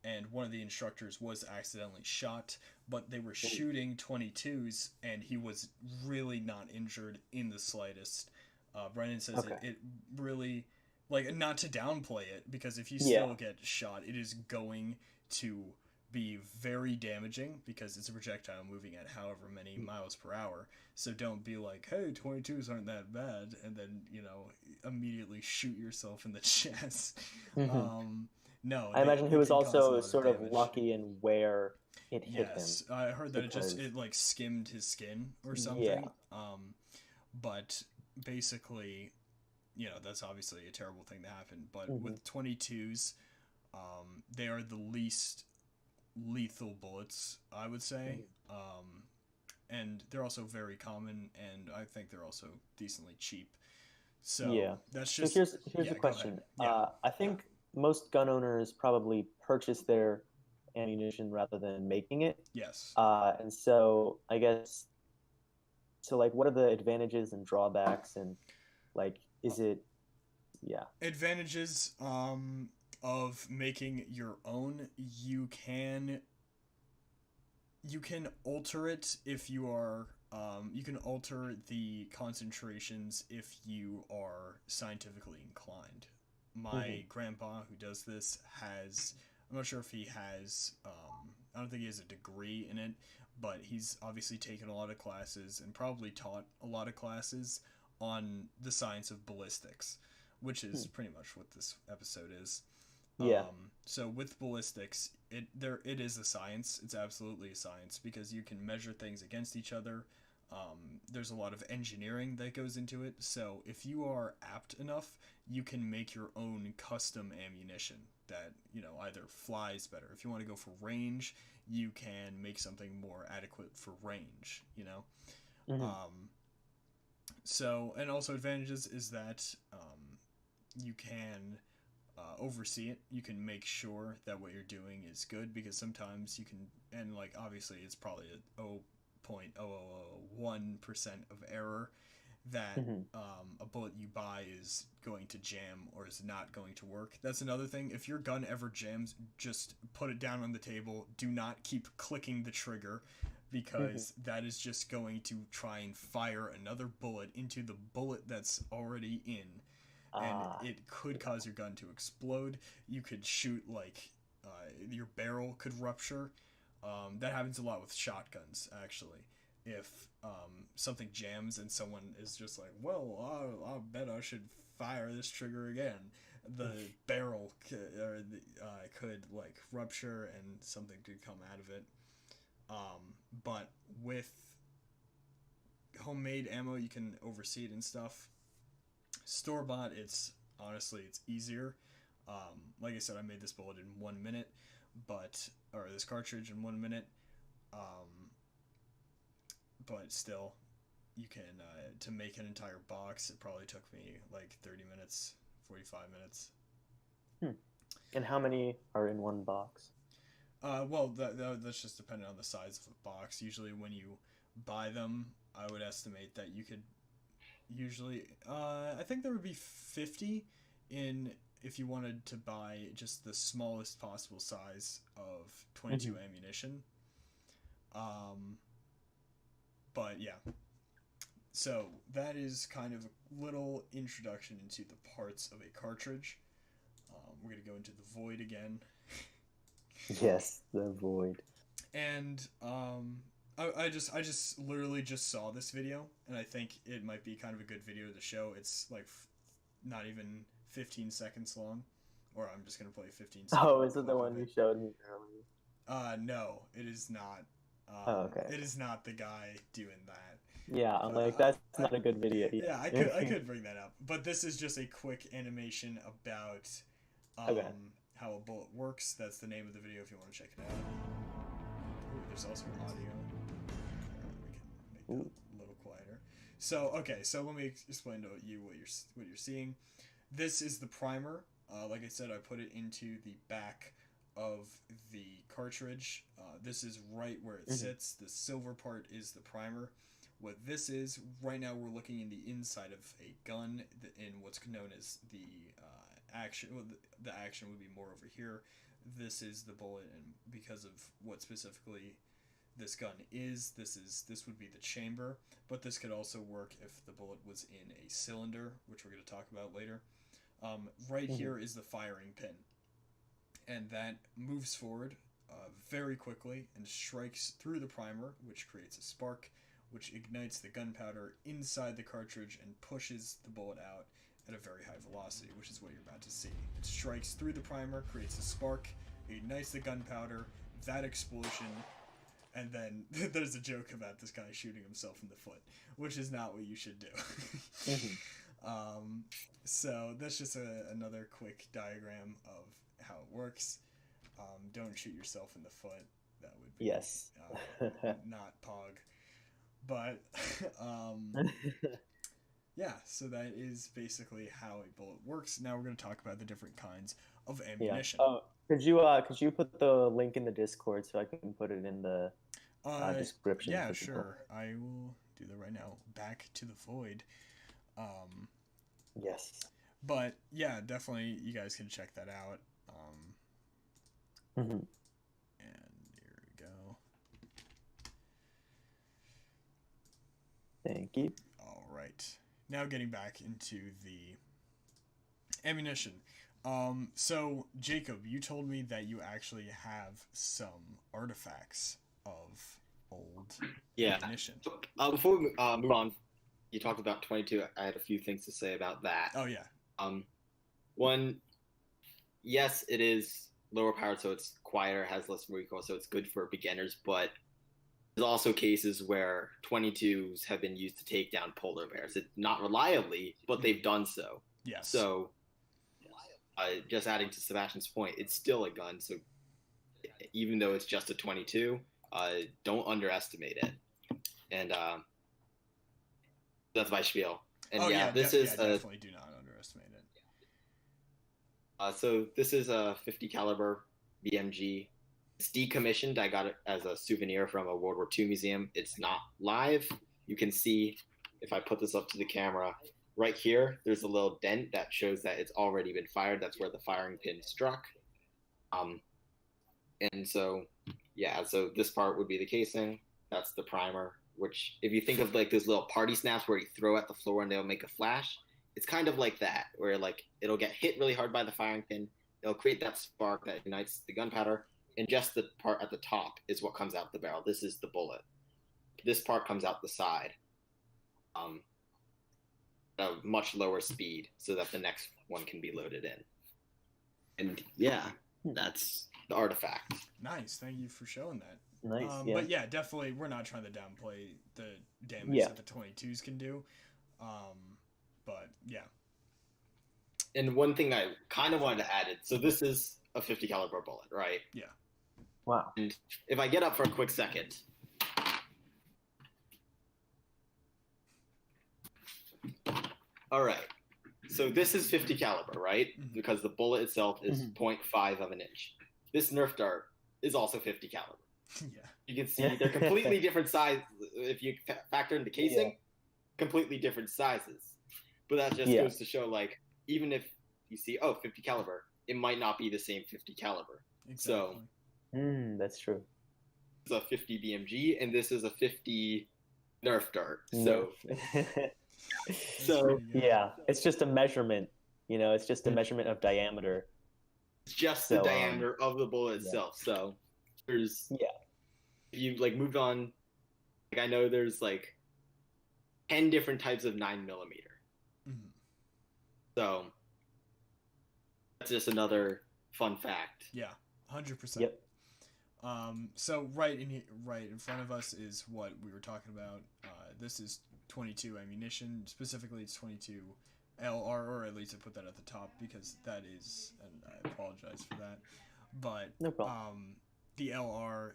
and one of the instructors was accidentally shot, but they were shooting 22s, and he was really not injured in the slightest. Brendan says it really, like, not to downplay it, because if you still get shot, it is going to be very damaging, because it's a projectile moving at however many miles per hour. So don't be like, hey, 22s aren't that bad, and then, immediately shoot yourself in the chest. No. I imagine he was also sort of lucky in where it hit him. Yes, I heard that it like skimmed his skin or something. Yeah. But basically, that's obviously a terrible thing to happen. But with 22s, they are the least lethal bullets, I would say. And they're also very common, and I think they're also decently cheap. So that's just. So here's the question. I think most gun owners probably purchase their ammunition rather than making it. Yes. And so I guess. So like, what are the advantages and drawbacks, and like, is it? Yeah. Advantages of making your own. You can alter it if you are. You can alter the concentrations if you are scientifically inclined. My grandpa, who does this, I'm not sure if he has, I don't think he has a degree in it, but he's obviously taken a lot of classes and probably taught a lot of classes on the science of ballistics, which is pretty much what this episode is. Yeah. So with ballistics, it is a science. It's absolutely a science, because you can measure things against each other. there's a lot of engineering that goes into it. So if you are apt enough, you can make your own custom ammunition that, you know, either flies better. If you want to go for range, you can make something more adequate for range, you know? So, and also advantages is that you can oversee it. You can make sure that what you're doing is good, because sometimes you can, and like obviously it's probably a 0.0001% of error that a bullet you buy is going to jam or is not going to work. That's another thing. If your gun ever jams, just put it down on the table. Do not keep clicking the trigger, because that is just going to try and fire another bullet into the bullet that's already in. And it could cause your gun to explode. You could shoot, like, your barrel could rupture. That happens a lot with shotguns, actually. If something jams and someone is just like, well, I bet I should fire this trigger again, the barrel could like rupture and something could come out of it. But with homemade ammo, you can oversee it and stuff. Store-bought, it's easier. Like I said, I made this bullet in 1 minute, or this cartridge in 1 minute. But still, you can, to make an entire box, it probably took me like 30 minutes, 45 minutes. And how many are in one box? Well, that's just dependent on the size of the box. Usually when you buy them, I would estimate that you could usually, I think there would be 50 in if you wanted to buy just the smallest possible size of 22 ammunition. But yeah, so that is kind of a little introduction into the parts of a cartridge. We're going to go into the void again. Yes, the void. And I just literally just saw this video, and I think it might be kind of a good video to show. It's like not even 15 seconds long, or I'm just going to play 15 seconds. Oh, is it the one you showed me earlier? No, it is not. Okay. It is not the guy doing that. Yeah, I'm like, that's not a good video. Yeah, I could bring that up, but this is just a quick animation about how a bullet works. That's the name of the video if you want to check it out. Ooh, there's also audio. We can make that a little quieter. So so let me explain to you what you're seeing. This is the primer. Like I said, I put it into the back of the cartridge. This is right where it sits. The silver part is the primer. What this is, right now we're looking in the inside of a gun in what's known as the action. Well, the action would be more over here. This is the bullet, and because of what specifically this gun is, this would be the chamber, but this could also work if the bullet was in a cylinder, which we're going to talk about later. Right here is the firing pin, and that moves forward very quickly and strikes through the primer, which creates a spark, which ignites the gunpowder inside the cartridge and pushes the bullet out at a very high velocity, which is what you're about to see. It strikes through the primer, creates a spark, ignites the gunpowder, that explosion, and then there's a joke about this guy shooting himself in the foot, which is not what you should do. So that's just another quick diagram of how it works. Don't shoot yourself in the foot. That would be not pog. But yeah, so that is basically how a bullet works. Now we're going to talk about the different kinds of ammunition. Oh, could you put the link in the Discord so I can put it in the description? Yeah, sure. I will do that right now. Back to the void. Yes. But yeah, definitely you guys can check that out. And here we go. Thank you. All right. Now getting back into the ammunition. So Jacob, you told me that you actually have some artifacts of old ammunition. Before we move on, you talked about 22. I had a few things to say about that. Oh yeah. One, yes, it is lower powered, so it's quieter, has less recoil, so it's good for beginners. But There's also cases where 22s have been used to take down polar bears. Not reliably, but they've done so. Yes. So, just adding to Sebastian's point, it's still a gun. So, even though it's just a 22, don't underestimate it. And that's my spiel. And definitely do not underestimate it. So this is a 50 caliber BMG. It's decommissioned. I got it as a souvenir from a World War II museum. It's not live. You can see, if I put this up to the camera, right here, there's a little dent that shows that it's already been fired. That's where the firing pin struck. And so, yeah, so this part would be the casing. That's the primer, which if you think of like those little party snaps where you throw at the floor and they'll make a flash, it's kind of like that, where like it'll get hit really hard by the firing pin. It'll create that spark that ignites the gunpowder. And just the part at the top is what comes out the barrel. This is the bullet. This part comes out the side. At a much lower speed so that the next one can be loaded in. And yeah, that's the artifact. Nice. Thank you for showing that. Nice. But yeah, definitely, we're not trying to downplay the damage that the 22s can do. But yeah. And one thing I kind of wanted to add so this is a 50 caliber bullet, right? Yeah. Wow. And if I get up for a quick second. All right. So this is 50 caliber, right? Mm-hmm. Because the bullet itself is 0.5 of an inch. This Nerf dart is also 50 caliber. Yeah. You can see they're completely different size. If you factor in the casing, completely different sizes. But that just goes to show, like, even if you see, 50 caliber, it might not be the same 50 caliber. Exactly. So that's true. This is a 50 BMG, and this is a 50 Nerf dart. So, yeah, it's just a measurement. It's just a measurement of diameter. It's just the diameter of the bullet itself. So there's if you like moved on, like I know there's like 10 different types of 9mm. Mm-hmm. So that's just another fun fact. Yeah, 100%. Yep. So right in front of us is what we were talking about. This is 22 ammunition. Specifically, it's 22 LR, or at least I put that at the top because that is, and I apologize for that. But no problem. The LR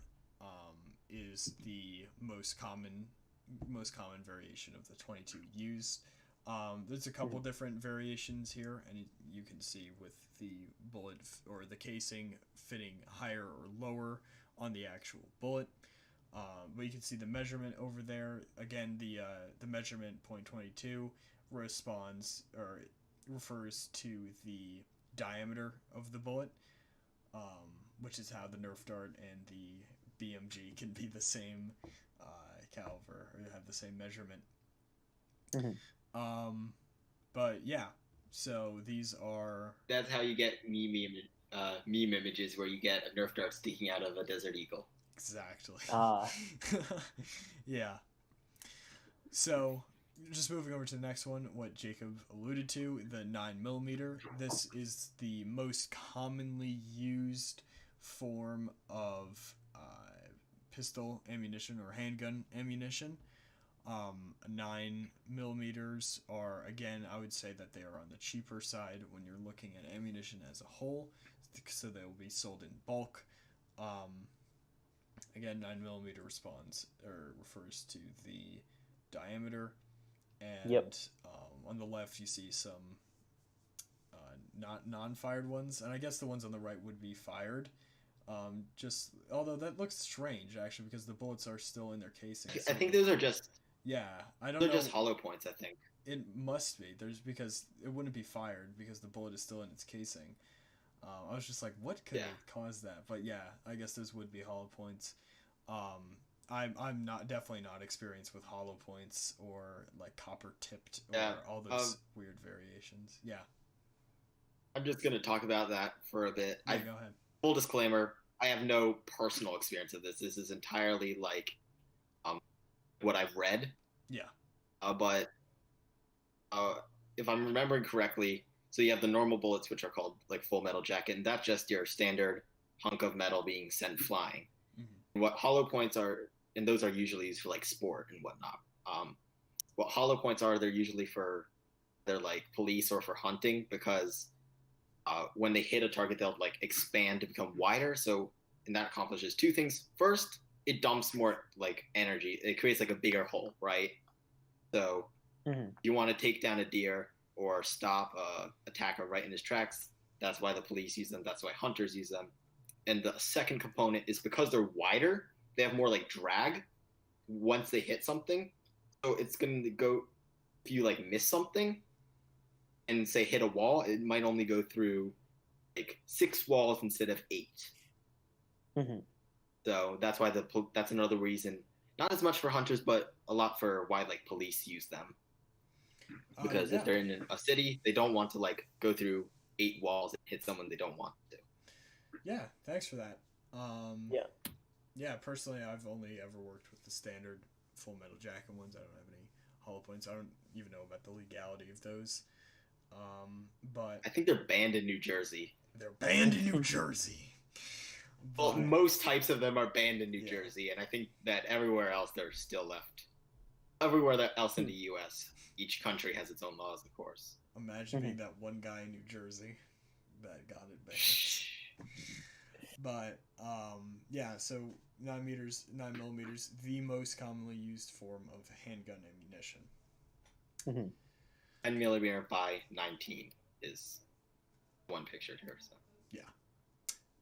is the most common variation of the 22 used. There's a couple different variations here, and you can see with the bullet or the casing fitting higher or lower on the actual bullet. But you can see the measurement over there. Again, the measurement 0.22 responds or refers to the diameter of the bullet, which is how the Nerf dart and the BMG can be the same caliber or have the same measurement. Mm-hmm. But yeah, so these are. That's how you get meme images where you get a Nerf dart sticking out of a Desert Eagle. Exactly. Yeah. So, just moving over to the next one, what Jacob alluded to, the 9mm. This is the most commonly used form of pistol ammunition or handgun ammunition. 9mm are, again, I would say that they are on the cheaper side when you're looking at ammunition as a whole, so they will be sold in bulk. Again, 9mm responds or refers to the diameter, and on the left you see some not non-fired ones, and I guess the ones on the right would be fired. Although that looks strange actually because the bullets are still in their casing. So, I think those are just. Yeah, I don't know. They're just hollow points, I think. It must be. Because it wouldn't be fired because the bullet is still in its casing. I was just like, what could cause that? But yeah, I guess those would be hollow points. I'm definitely not experienced with hollow points or like copper tipped or all those weird variations. Yeah. I'm just gonna talk about that for a bit. Yeah, go ahead. Full disclaimer: I have no personal experience of this. This is entirely like what I've read. Yeah. But if I'm remembering correctly, so you have the normal bullets, which are called like full metal jacket, and that's just your standard hunk of metal being sent flying. Mm-hmm. What hollow points are and those are usually used for like sport and whatnot. What hollow points are, they're usually for they're like police or for hunting because when they hit a target, they'll like expand to become wider. So, and that accomplishes two things. First, it dumps more like energy. It creates like a bigger hole, right? So, you want to take down a deer or stop a attacker right in his tracks. That's why the police use them. That's why hunters use them. And the second component is because they're wider, they have more like drag once they hit something. So it's going to go, if you like miss something and say hit a wall, it might only go through like 6 walls instead of 8. So that's why that's another reason, not as much for hunters, but a lot for why like police use them. Because if they're in a city, they don't want to like go through 8 walls and hit someone they don't want to. Yeah, thanks for that. Yeah. Yeah, personally, I've only ever worked with the standard Full Metal Jacket ones. I don't have any hollow points. I don't even know about the legality of those. But I think they're banned in New Jersey. They're banned in New Jersey. Well, most types of them are banned in New Jersey, and I think that everywhere else they're still left. Everywhere else in the U.S., each country has its own laws, of course. Imagine being that one guy in New Jersey that got it banned. But yeah, so 9mm, the most commonly used form of handgun ammunition. 10mm by 19 is one pictured here. So yeah,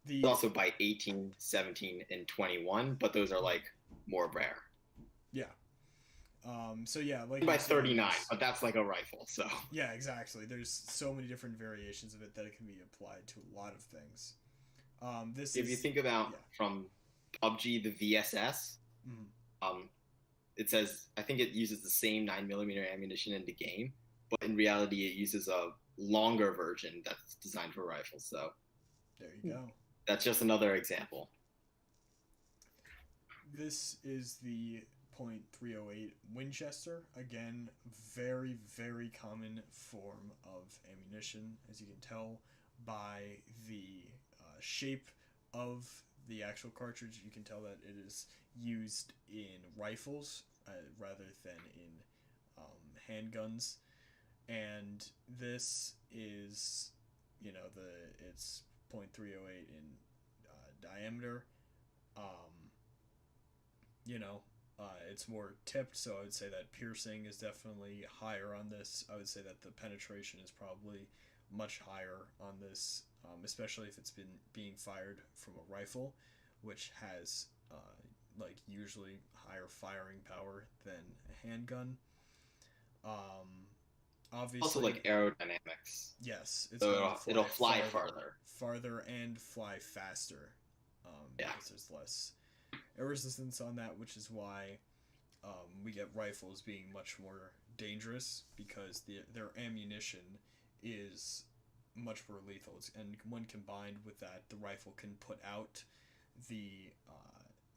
there's also by 18, 17, and 21, but those are like more rare. Yeah. So yeah, like by 39, but that's like a rifle. So yeah, exactly. There's so many different variations of it that it can be applied to a lot of things. If you think about from PUBG, the VSS, it says, I think it uses the same 9mm ammunition in the game, but in reality, it uses a longer version that's designed for rifles. So there you go. That's just another example. This is the .308 Winchester. Again, very, very common form of ammunition, as you can tell by the shape of the actual cartridge. You can tell that it is used in rifles rather than in handguns. And this is, it's .308 in diameter. It's more tipped, so I would say that piercing is definitely higher on this. I would say that the penetration is probably much higher on this, especially if it's being fired from a rifle, which has usually higher firing power than a handgun. Obviously, also like aerodynamics. Yes, it'll fly farther and fly faster. Because there's less air resistance on that, which is why we get rifles being much more dangerous because their ammunition is much more lethal. And when combined with that, the rifle can put out the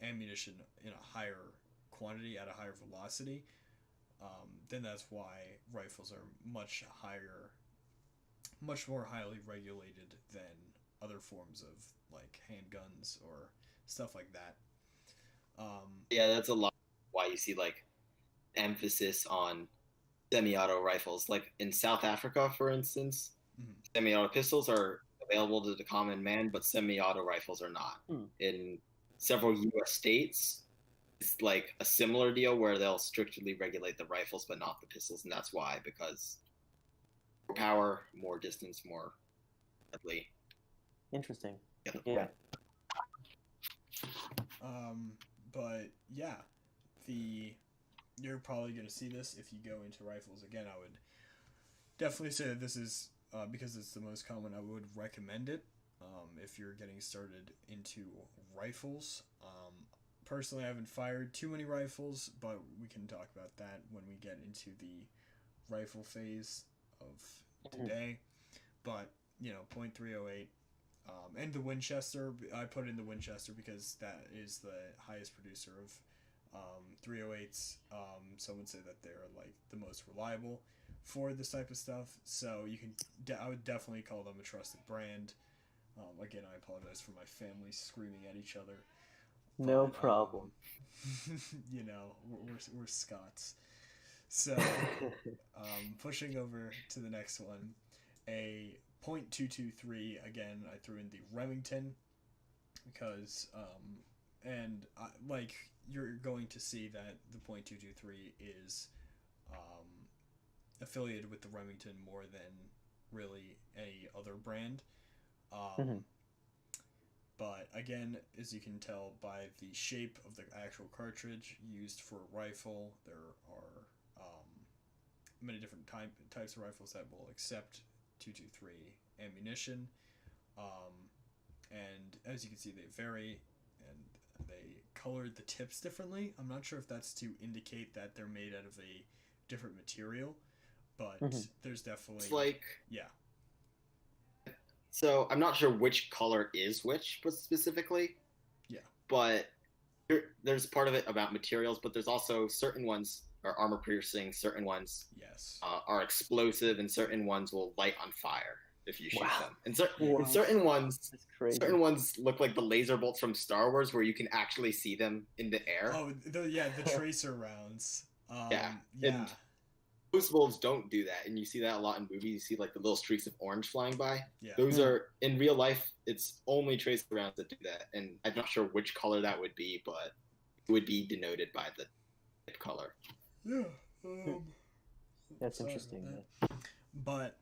ammunition in a higher quantity at a higher velocity. Then that's why rifles are much more highly regulated than other forms of like handguns or stuff like that. That's a lot why you see like emphasis on semi-auto rifles. Like in South Africa, for instance, semi-auto pistols are available to the common man, but semi-auto rifles are not. In several U.S. states, it's like a similar deal where they'll strictly regulate the rifles but not the pistols, and that's why, because more power, more distance, more deadly. Interesting. Yeah. But yeah, you're probably going to see this if you go into rifles. Again, I would definitely say that this is, because it's the most common, I would recommend it if you're getting started into rifles. Personally, I haven't fired too many rifles, but we can talk about that when we get into the rifle phase of today. But, .308. And the Winchester, I put in the Winchester because that is the highest producer of 308s. Some would say that they're like the most reliable for this type of stuff. So I would definitely call them a trusted brand. Again, I apologize for my family screaming at each other. No But, problem. You know, we're Scots. So, pushing over to the next one, a .223. Again, I threw in the Remington because, and like you're going to see that the .223 is affiliated with the Remington more than really any other brand. Mhm. But again, as you can tell by the shape of the actual cartridge used for a rifle, there are many different types of rifles that will accept 223 ammunition. And as you can see, they vary and they colored the tips differently. I'm not sure if that's to indicate that they're made out of a different material, but there's definitely It's like, yeah. So I'm not sure which color is which specifically. Yeah. But there's part of it about materials, but there's also certain ones are armor piercing, certain ones Yes. are explosive, and certain ones will light on fire if you shoot Wow. them. And, Wow. and certain ones That's crazy. certain ones look like the laser bolts from Star Wars, where you can actually see them in the air. Oh, the tracer rounds. Yeah. Yeah. And most wolves don't do that, and you see that a lot in movies. You see like the little streaks of orange flying by. Yeah. Those are in real life. It's only tracer rounds that do that, and I'm not sure which color that would be, but it would be denoted by the color. Yeah. That's sorry interesting. about that. But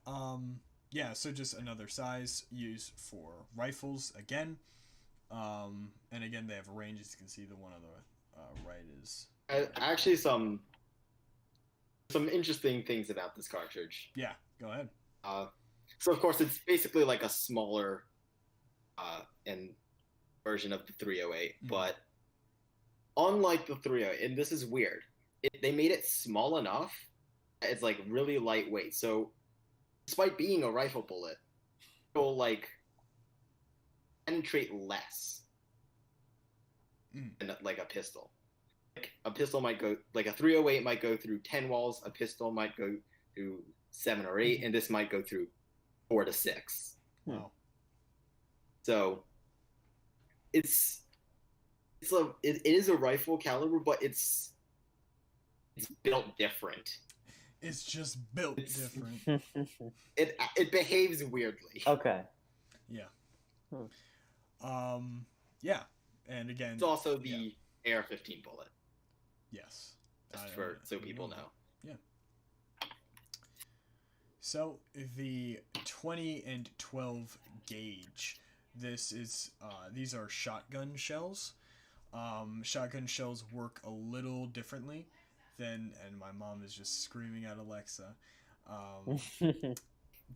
yeah. So just another size used for rifles again. And again, they have a range. As you can see, the one on the right is Actually some interesting things about this cartridge. Yeah, go ahead. So of course it's basically like a smaller and version of the 308, but unlike the 308, and this is weird, they made it small enough that it's like really lightweight. So despite being a rifle bullet, it'll like penetrate less than like a pistol. Like a pistol might go, like a 308 might go through 10 walls, a pistol might go through 7 or 8, and this might go through 4 to 6. Wow. So it is a rifle caliber, but it's built different. It's just built different. It behaves weirdly. Okay. Yeah. Yeah. And again, It's also the AR-15 bullet. Yes. So people know. Yeah. So the 20 and 12 gauge. This is these are shotgun shells. Shotgun shells work a little differently than, and my mom is just screaming at Alexa.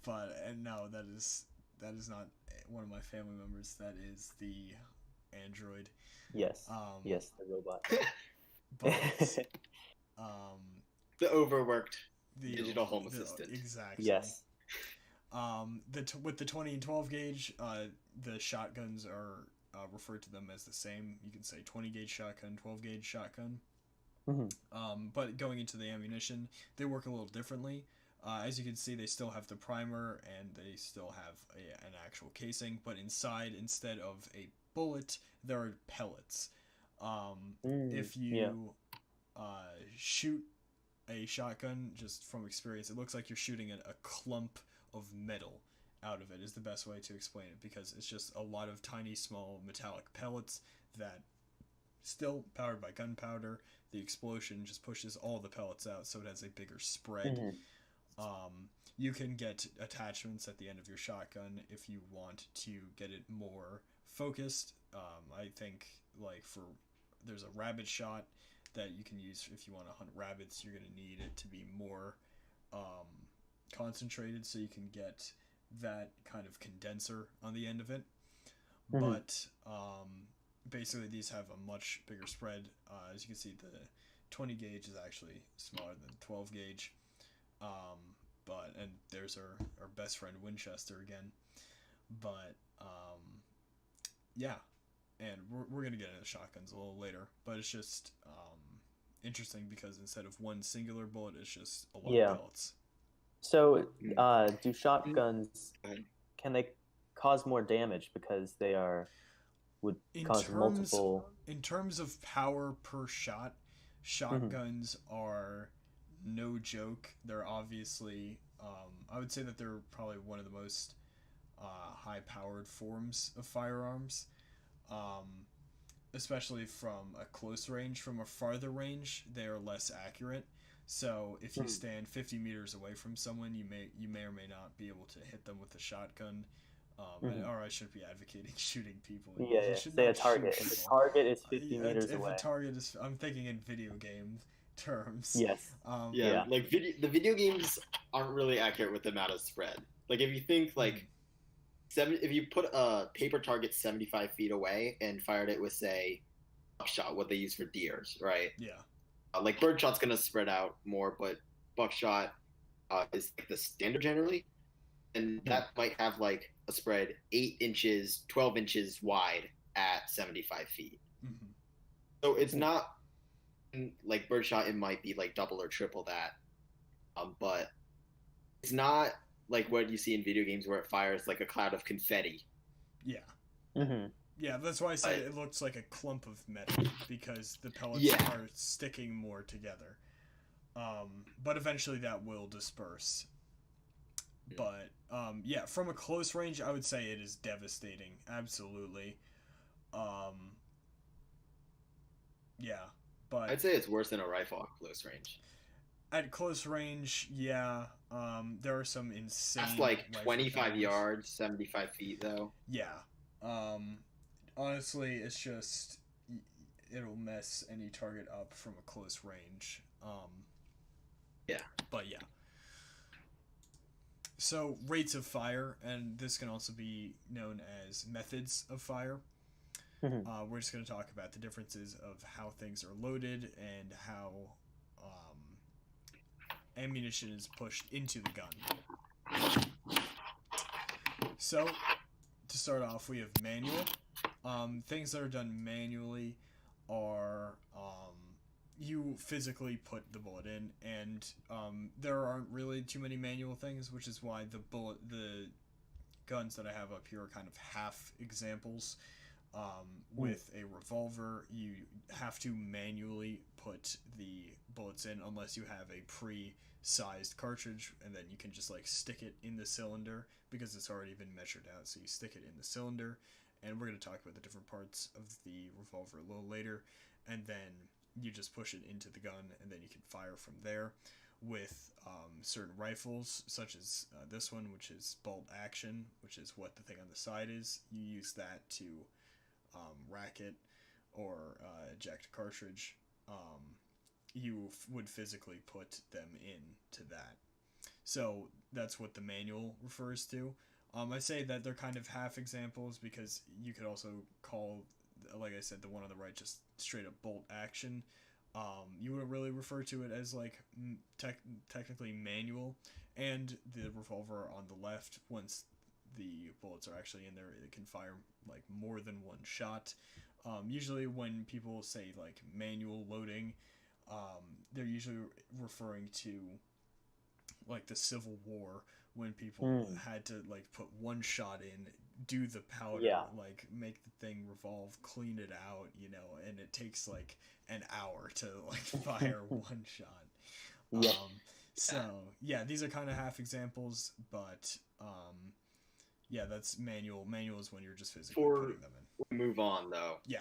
But no, that is not one of my family members. That is the android. Yes. Yes, the robot. But the overworked digital home assistant. Exactly. Yes. With the 20 and 12 gauge, the shotguns are referred to them as the same. You can say 20 gauge shotgun, 12 gauge shotgun. But going into the ammunition, they work a little differently. As you can see, they still have the primer and they still have an actual casing, but inside, instead of a bullet, there are pellets. If you shoot a shotgun, just from experience, it looks like you're shooting a clump of metal out of it, is the best way to explain it, because it's just a lot of tiny, small metallic pellets that, still powered by gunpowder, the explosion just pushes all the pellets out, so it has a bigger spread. You can get attachments at the end of your shotgun if you want to get it more focused. I think there's a rabbit shot that you can use if you want to hunt rabbits. You're going to need it to be more concentrated, so you can get that kind of condenser on the end of it. But basically these have a much bigger spread. As you can see, the 20 gauge is actually smaller than 12 gauge. And there's our best friend Winchester again. But yeah, and we're gonna get into shotguns a little later, but it's just interesting because instead of one singular bullet, it's just a lot of pellets. So do shotguns, can they cause more damage because they are would In cause multiple. terms of power per shot, shotguns are no joke. They're obviously, I would say that they're probably one of the most high-powered forms of firearms, um, especially from a close range. From a farther range, they are less accurate. So if you stand 50 meters away from someone, you may or may not be able to hit them with a shotgun. Or I shouldn't be advocating shooting people. Yeah, You yeah. should Say a not shoot target. If the people. target is 50 meters If a away. target is, I'm thinking in video game terms. Yes. Yeah, like the video games aren't really accurate with the amount of spread. Like if you think like if you put a paper target 75 feet away and fired it with say buckshot, what they use for deers, right? Yeah. Like birdshot's gonna spread out more, but buckshot is like the standard generally, and that might have like a spread 8 inches, 12 inches wide at 75 feet. Mm-hmm. So it's not like birdshot. It might be like double or triple that, but it's not like what you see in video games where it fires like a cloud of confetti. Yeah. Mm-hmm. Yeah, that's why I say it looks like a clump of metal, because the pellets are sticking more together. But eventually that will disperse. But from a close range, I would say it is devastating. Absolutely. But I'd say it's worse than a rifle at close range. At close range, yeah. There are some insane. That's like 25 powers. yards, 75 feet, though. Yeah. Honestly, it's just it'll mess any target up from a close range. Yeah. But yeah. So rates of fire, and this can also be known as methods of fire. We're just going to talk about the differences of how things are loaded and how ammunition is pushed into the gun. So, to start off, we have manual. Things that are done manually are you physically put the bullet in, and there aren't really too many manual things, which is why the guns that I have up here are kind of half examples. With a revolver, you have to manually put the bullets in unless you have a pre-sized cartridge, and then you can just like stick it in the cylinder because it's already been measured out. So you stick it in the cylinder, and we're going to talk about the different parts of the revolver a little later, and then you just push it into the gun, and then you can fire from there. With certain rifles, such as this one, which is bolt action, which is what the thing on the side is, you use that to rack it or eject a cartridge. You would physically put them into that. So that's what the manual refers to. I say that they're kind of half examples because you could also call, like I said, the one on the right just straight up bolt action. You wouldn't really refer to it as like technically manual, and the revolver on the left, once the bullets are actually in there, it can fire like more than one shot. Usually when people say like manual loading, they're usually referring to like the Civil War, when people had to like put one shot in, do the powder, like make the thing revolve, clean it out, and it takes like an hour to like fire one shot. So yeah, these are kind of half examples, but that's manual. Manual is when you're just physically putting them in. We move on though. Yeah.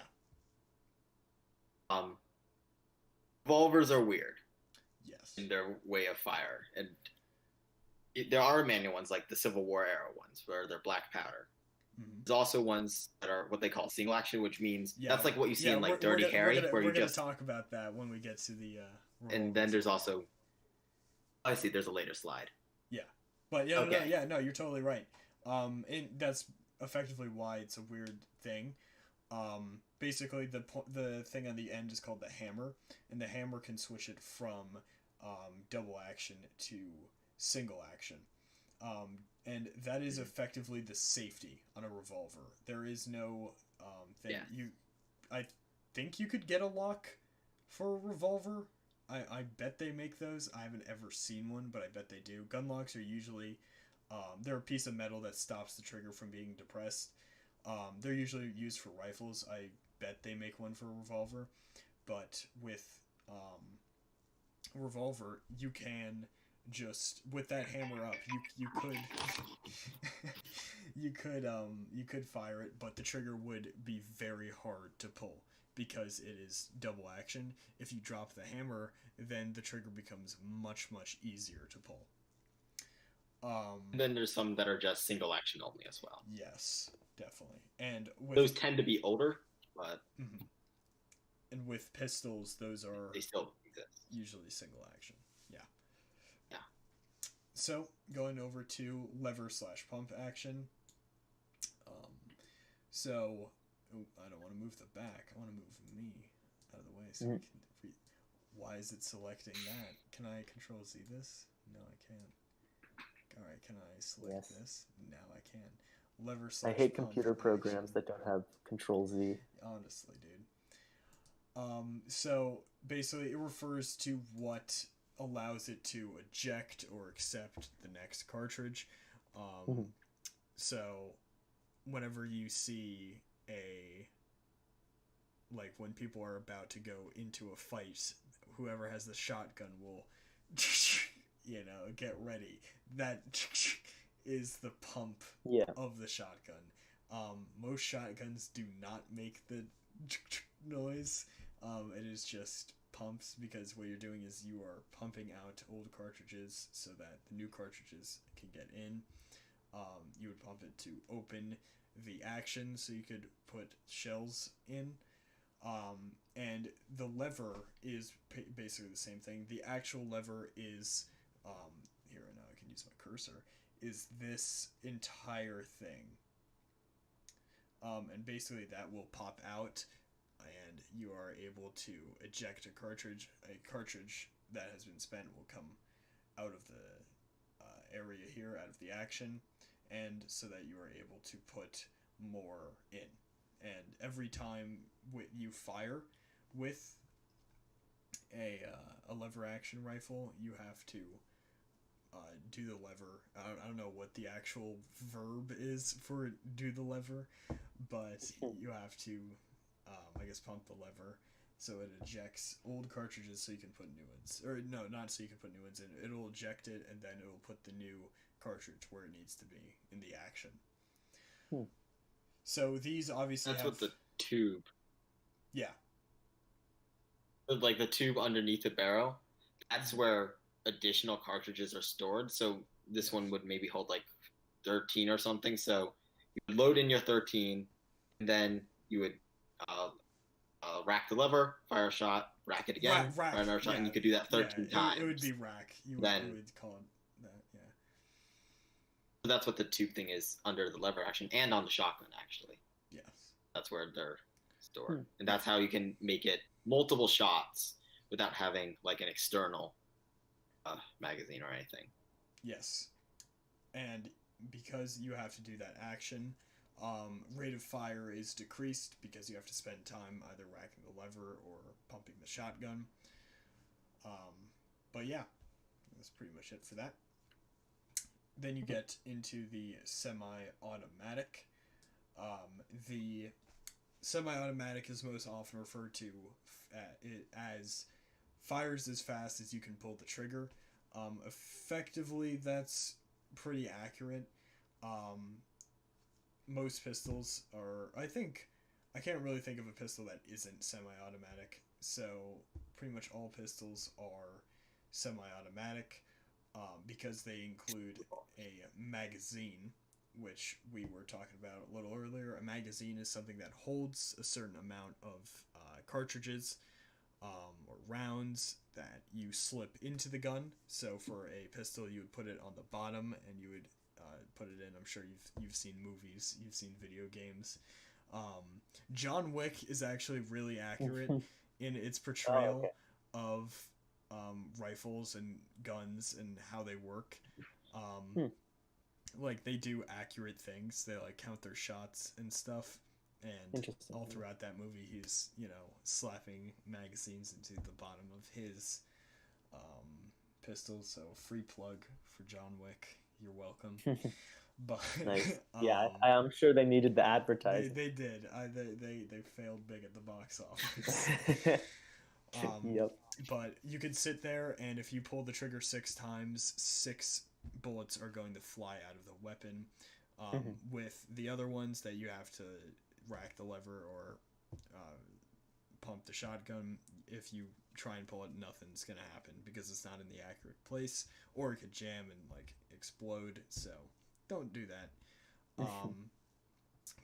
Revolvers are weird. Yes. In their way of fire, and there are manual ones like the Civil War era ones where they're black powder. There's also ones that are what they call single action, which means that's like what you see in like Dirty Harry, where you just talk about that when we get to the. And then there's also, I see. There's a later slide. Yeah, but no, you're totally right. And that's effectively why it's a weird thing. Basically, the thing on the end is called the hammer, and the hammer can switch it from double action to single action. And that is effectively the safety on a revolver. There is no thing. Yeah. I think you could get a lock for a revolver. I bet they make those. I haven't ever seen one, but I bet they do. Gun locks are usually they're a piece of metal that stops the trigger from being depressed. They're usually used for rifles. I bet they make one for a revolver, but with a revolver, you can just with that hammer up, you could you could fire it, but the trigger would be very hard to pull because it is double action. If you drop the hammer, then the trigger becomes much easier to pull. And then there's some that are just single action only as well. Yes, definitely. And those tend to be older, but and with pistols, they still exist. Usually single action. Yeah. Yeah. So going over to lever/pump action. So I don't want to move the back. I want to move me out of the way so we can. Why is it selecting that? Can I Control Z this? No, I can't. All right, can I select this? Now I can. Lever/pump. I hate computer programs that don't have Control Z. Honestly, dude. So basically, it refers to what allows it to eject or accept the next cartridge. So whenever you see when people are about to go into a fight, whoever has the shotgun will, get ready. That is the pump of the shotgun. Most shotguns do not make the noise. It is just pumps, because what you're doing is you are pumping out old cartridges so that the new cartridges can get in. You would pump it to open the action so you could put shells in. And the lever is basically the same thing. The actual lever is, here now I can use my cursor, is this entire thing. And basically that will pop out, and you are able to eject a cartridge. A cartridge that has been spent will come out of the area here, out of the action, and so that you are able to put more in. And every time you fire with a lever action rifle, you have to do the lever. I don't know what the actual verb is for do the lever, but you have to, I guess, pump the lever so it ejects old cartridges so you can put new ones. Or no, not so you can put new ones in. It'll eject it, and then it'll put the new cartridge where it needs to be in the action. So these obviously That's have... what the tube... Yeah. Like the tube underneath the barrel, that's where additional cartridges are stored. So this one would maybe hold like 13 or something. So you would load in your 13, and then you would rack the lever, fire a shot, rack it again, rack, fire another shot, and you could do that 13 times. It would be rack. You would call it that, yeah. So that's what the tube thing is under the lever action, and on the shotgun, actually. Yes. That's where they're stored. And that's how you can make it multiple shots without having like an external magazine or anything. Yes. And because you have to do that action, rate of fire is decreased because you have to spend time either racking the lever or pumping the shotgun. But yeah, that's pretty much it for that. Then you get into the semi-automatic. The semi-automatic is most often referred to as fires as fast as you can pull the trigger. Effectively, that's pretty accurate. Most pistols are... I can't really think of a pistol that isn't semi-automatic. So pretty much all pistols are semi-automatic because they include a magazine, which we were talking about a little earlier. A magazine is something that holds a certain amount of cartridges or rounds that you slip into the gun. So for a pistol, you would put it on the bottom and you would put it in. I'm sure you've seen movies, you've seen video games. John Wick is actually really accurate in its portrayal of rifles and guns and how they work. Like, they do accurate things. They like count their shots and stuff. And all throughout that movie, he's, slapping magazines into the bottom of his pistol. So free plug for John Wick. You're welcome. But Nice. Yeah, I'm sure they needed the they advertising. they did. They failed big at the box office. Um, Yep. but you could sit there, and if you pull the trigger 6 times, 6 bullets are going to fly out of the weapon. With the other ones that you have to rack the lever or pump the shotgun, if you try and pull it, nothing's gonna happen because it's not in the accurate place, or it could jam and like explode. So don't do that.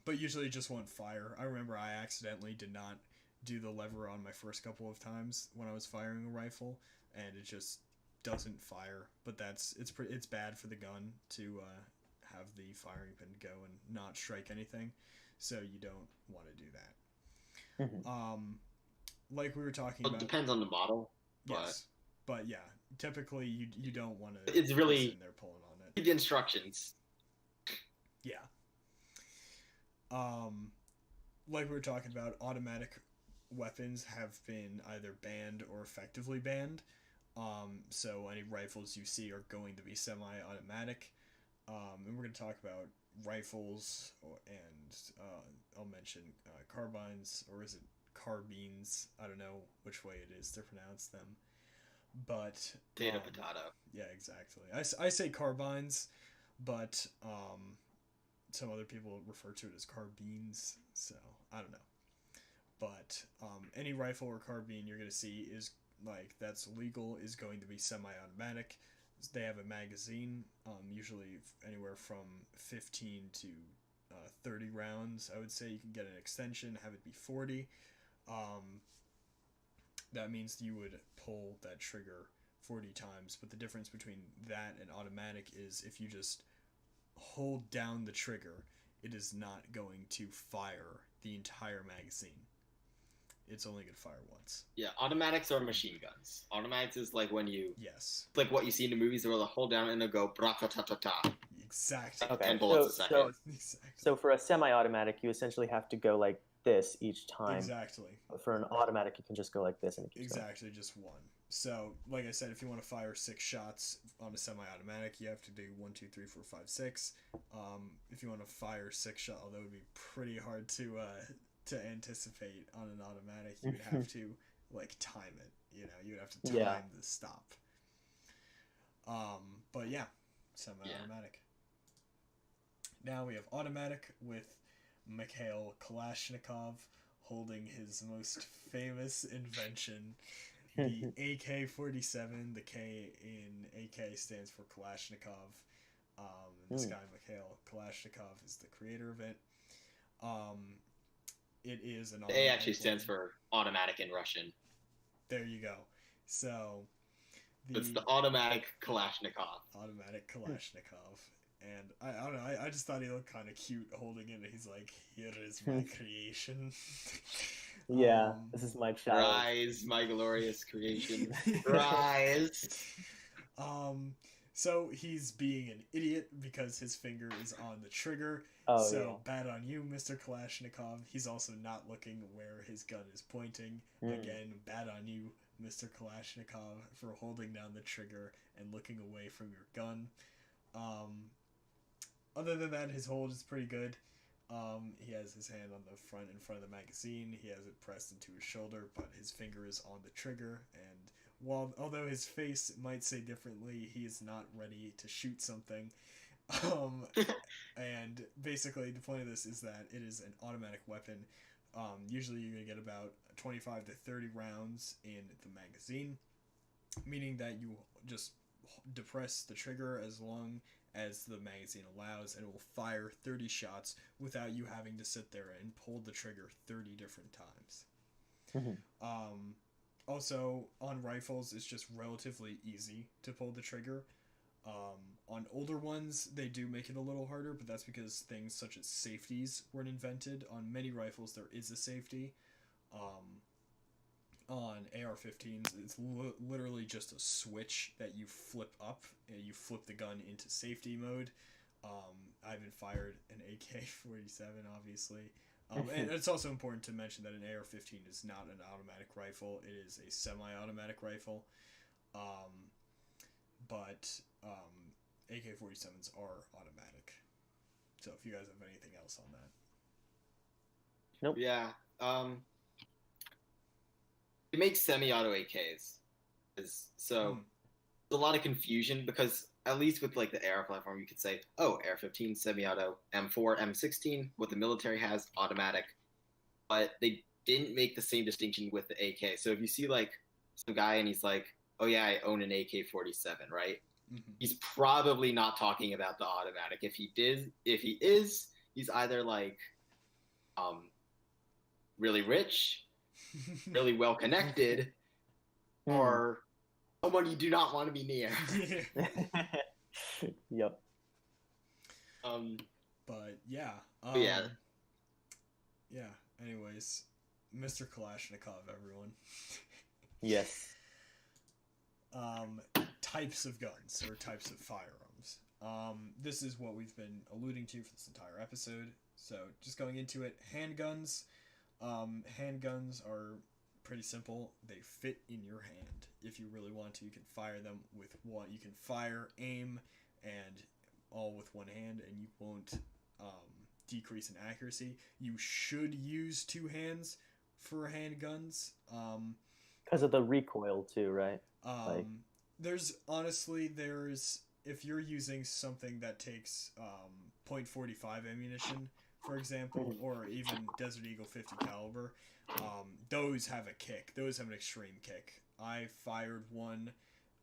But usually just want fire. I remember I accidentally did not do the lever on my first couple of times when I was firing a rifle, and it just doesn't fire. But it's bad for the gun to have the firing pin go and not strike anything, so you don't want to do that. Like we were talking about, it depends on the model. yes, but yeah, typically you don't want to. It's really be sitting there pulling on it. Read the instructions. Yeah. Like we were talking about, automatic weapons have been either banned or effectively banned. So any rifles you see are going to be semi-automatic. And we're going to talk about rifles, and I'll mention carbines, or is it carbines? I don't know which way it is to pronounce them. But Potato. yeah, exactly. I say carbines, but some other people refer to it as carbines, so I don't know. But any rifle or carbine you're going to see is like that's legal is going to be semi-automatic. They have a magazine, usually anywhere from 15 to 30 rounds. I would say you can get an extension, have it be 40. That means you would pull that trigger 40 times, but the difference between that and automatic is if you just hold down the trigger, it is not going to fire the entire magazine. It's only going to fire once. Yeah, automatics are machine guns. Automatics is like when you... Yes. It's like what you see in the movies where they'll hold down and they'll go bra-ta-ta-ta-ta. Exactly. Okay. 10 bullets a second. So for a semi-automatic, you essentially have to go like this each time. Exactly. For an automatic, you can just go like this and it keeps exactly going. Just one. So, like I said, if you want to fire 6 shots on a semi-automatic, you have to do 1, 2, 3, 4, 5, 6. If you want to fire 6 shots, although it would be pretty hard to anticipate on an automatic, you would have to like time it. You know, you would have to time the stop. But yeah, semi-automatic. Yeah. Now we have automatic with Mikhail Kalashnikov holding his most famous invention, the AK-47. The K in AK stands for Kalashnikov. This guy, Mikhail Kalashnikov, is the creator of it. It is an automatic. The A actually stands for automatic in Russian. There you go. So it's the automatic Kalashnikov. Automatic Kalashnikov. And I don't know, I just thought he looked kind of cute holding it. He's like, here is my creation. Yeah, this is my child. Rise, my glorious creation. Rise. So he's being an idiot because his finger is on the trigger. Bad on you, Mr. Kalashnikov. He's also not looking where his gun is pointing. Again, bad on you, Mr. Kalashnikov, for holding down the trigger and looking away from your gun. Other than that, his hold is pretty good. He has his hand on the front, in front of the magazine. He has it pressed into his shoulder, but his finger is on the trigger. And although his face might say differently, he is not ready to shoot something. And basically, the point of this is that it is an automatic weapon. Usually, you're going to get about 25 to 30 rounds in the magazine, meaning that you just depress the trigger as long as the magazine allows, and it will fire 30 shots without you having to sit there and pull the trigger 30 different times. Also, on rifles, it's just relatively easy to pull the trigger. On older ones, they do make it a little harder, but that's because things such as safeties weren't invented. On many rifles, there is a safety. On AR-15s, it's literally just a switch that you flip up, and you flip the gun into safety mode. I haven't fired an AK-47, obviously. And it's also important to mention that an AR-15 is not an automatic rifle. It is a semi-automatic rifle. But AK-47s are automatic. So if you guys have anything else on that. Nope. Yeah. It makes semi-auto AKs. So there's a lot of confusion because at least with like the AR platform, you could say, oh, AR-15 semi-auto, M4, M16, what the military has, automatic. But they didn't make the same distinction with the AK. So if you see like some guy and he's like, oh yeah, I own an AK-47, right? Mm-hmm. He's probably not talking about the automatic. If he is, he's either like really rich, really well connected, or someone you do not want to be near. Yep. But yeah. Yeah. Yeah. Anyways, Mr. Kalashnikov, everyone. Yes. Types of guns or types of firearms. This is what we've been alluding to for this entire episode. So just going into it, handguns. Handguns are pretty simple. They fit in your hand. If you really want to, you can fire them with one. You can fire, aim, and all with one hand, and you won't decrease in accuracy. You should use two hands for handguns. Because of the recoil too, right? There's if you're using something that takes .45 ammunition, for example, or even Desert Eagle 50 caliber, those have a kick. Those have an extreme kick. I fired one.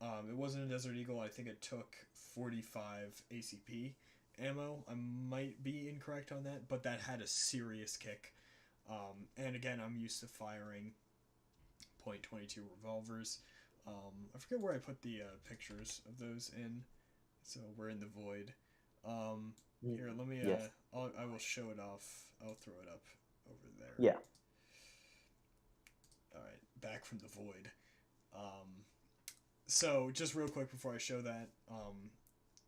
It wasn't a Desert Eagle. I think it took 45 ACP ammo. I might be incorrect on that, but that had a serious kick. And again, I'm used to firing .22 revolvers. I forget where I put the pictures of those in. So we're in the void. Here, let me. Yes. I will show it off. I'll throw it up over there. Yeah. All right, back from the void. So just real quick before I show that,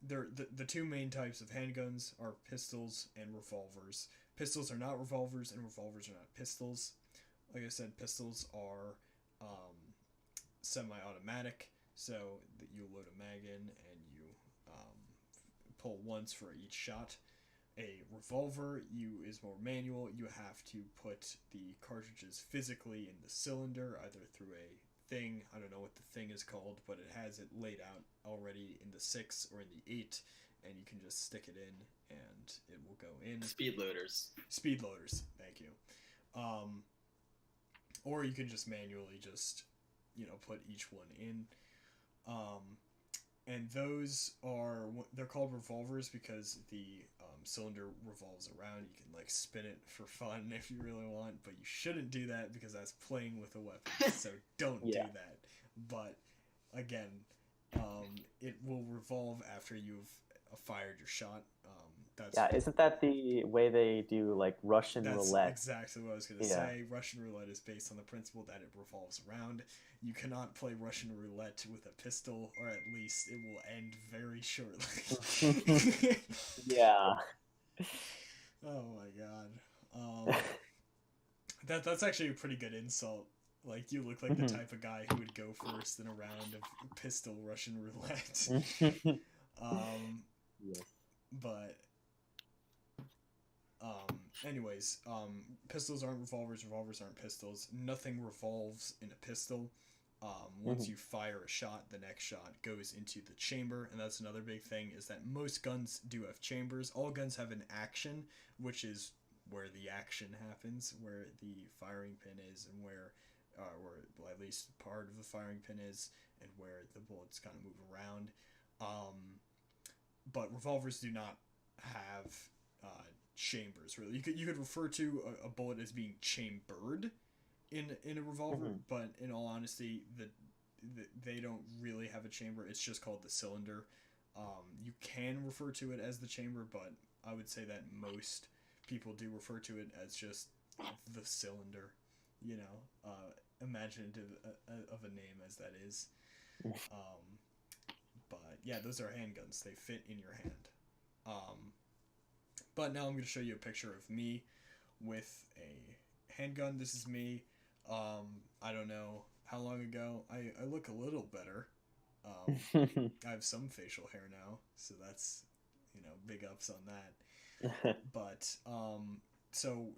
the two main types of handguns are pistols and revolvers. Pistols are not revolvers, and revolvers are not pistols. Like I said, pistols are semi-automatic, so that you load a mag in and you pull once for each shot. A revolver is more manual. You have to put the cartridges physically in the cylinder, either through a thing. I don't know what the thing is called, but it has it laid out already in the 6 or in the 8, and you can just stick it in and it will go in. Speed loaders. Speed loaders, thank you. Or you can just manually just, put each one in. And those they're called revolvers because the cylinder revolves around. You can spin it for fun if you really want, but you shouldn't do that because that's playing with a weapon. So don't do that. But again, it will revolve after you've fired your shot. Isn't that the way they do Russian roulette? That's exactly what I was going to say. Russian roulette is based on the principle that it revolves around. You cannot play Russian roulette with a pistol, or at least it will end very shortly. Yeah. Oh my god. That's actually a pretty good insult. You look like the type of guy who would go first in a round of pistol Russian roulette. Yes. But anyways, pistols aren't revolvers, revolvers aren't pistols. Nothing revolves in a pistol. Once you fire a shot, the next shot goes into the chamber, and that's another big thing, is that most guns do have chambers. All guns have an action, which is where the action happens, where the firing pin is, and where at least part of the firing pin is, and where the bullets kind of move around. But revolvers do not have chambers, really. You could refer to a bullet as being chambered in a revolver, but in all honesty, they don't really have a chamber. It's just called the cylinder. You can refer to it as the chamber, but I would say that most people do refer to it as just the cylinder. Imaginative of a name as that is. But yeah, those are handguns. They fit in your hand. But now I'm going to show you a picture of me with a handgun. This is me. I don't know how long ago. I look a little better. I have some facial hair now, so that's, big ups on that. But so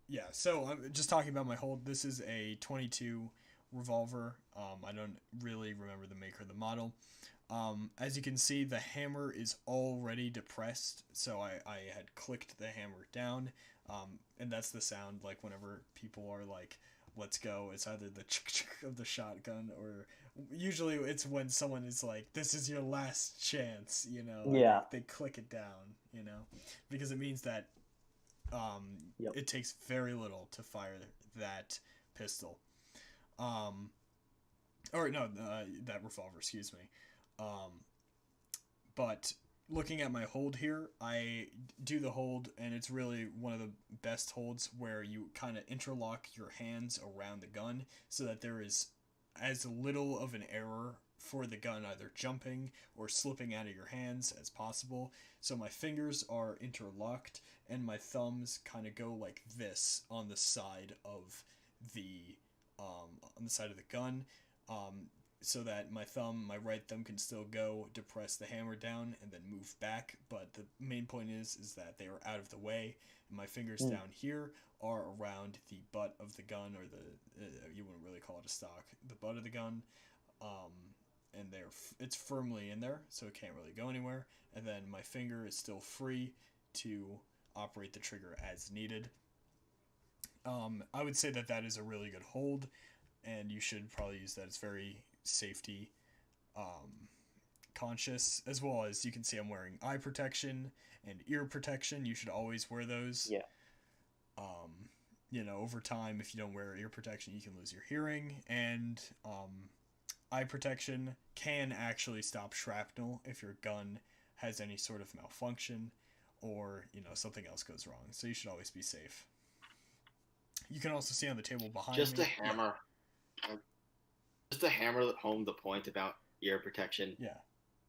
yeah, so I'm just talking about my hold. This is a 22 revolver. I don't really remember the maker of the model. As you can see, the hammer is already depressed, so I had clicked the hammer down, and that's the sound, like, whenever people are like, let's go, it's either the chick of the shotgun, or usually it's when someone is like, this is your last chance, you know, Yeah. they click it down, you know, because it means that Yep. it takes very little to fire that pistol. Or no, that revolver, excuse me. But looking at my hold here, I do the hold, and it's really one of the best holds where you kind of interlock your hands around the gun so that there is as little of an error for the gun either jumping or slipping out of your hands as possible. So my fingers are interlocked, and my thumbs kind of go like this on the side of the gun. So that my right thumb can still go depress the hammer down and then move back. But the main point is that they are out of the way, and my fingers down here are around the butt of the gun, or the you wouldn't really call it a stock, the butt of the gun, and it's firmly in there, so it can't really go anywhere. And then my finger is still free to operate the trigger as needed. I would say that is a really good hold, and you should probably use that. It's very safety conscious, as well as you can see I'm wearing eye protection and ear protection. You should always wear those. Yeah. You know, over time, if you don't wear ear protection, you can lose your hearing, and eye protection can actually stop shrapnel if your gun has any sort of malfunction, or, you know, something else goes wrong. So you should always be safe. You can also see on the table behind Just me. a hammer. Yeah. Just to hammer home the point about ear protection. Yeah.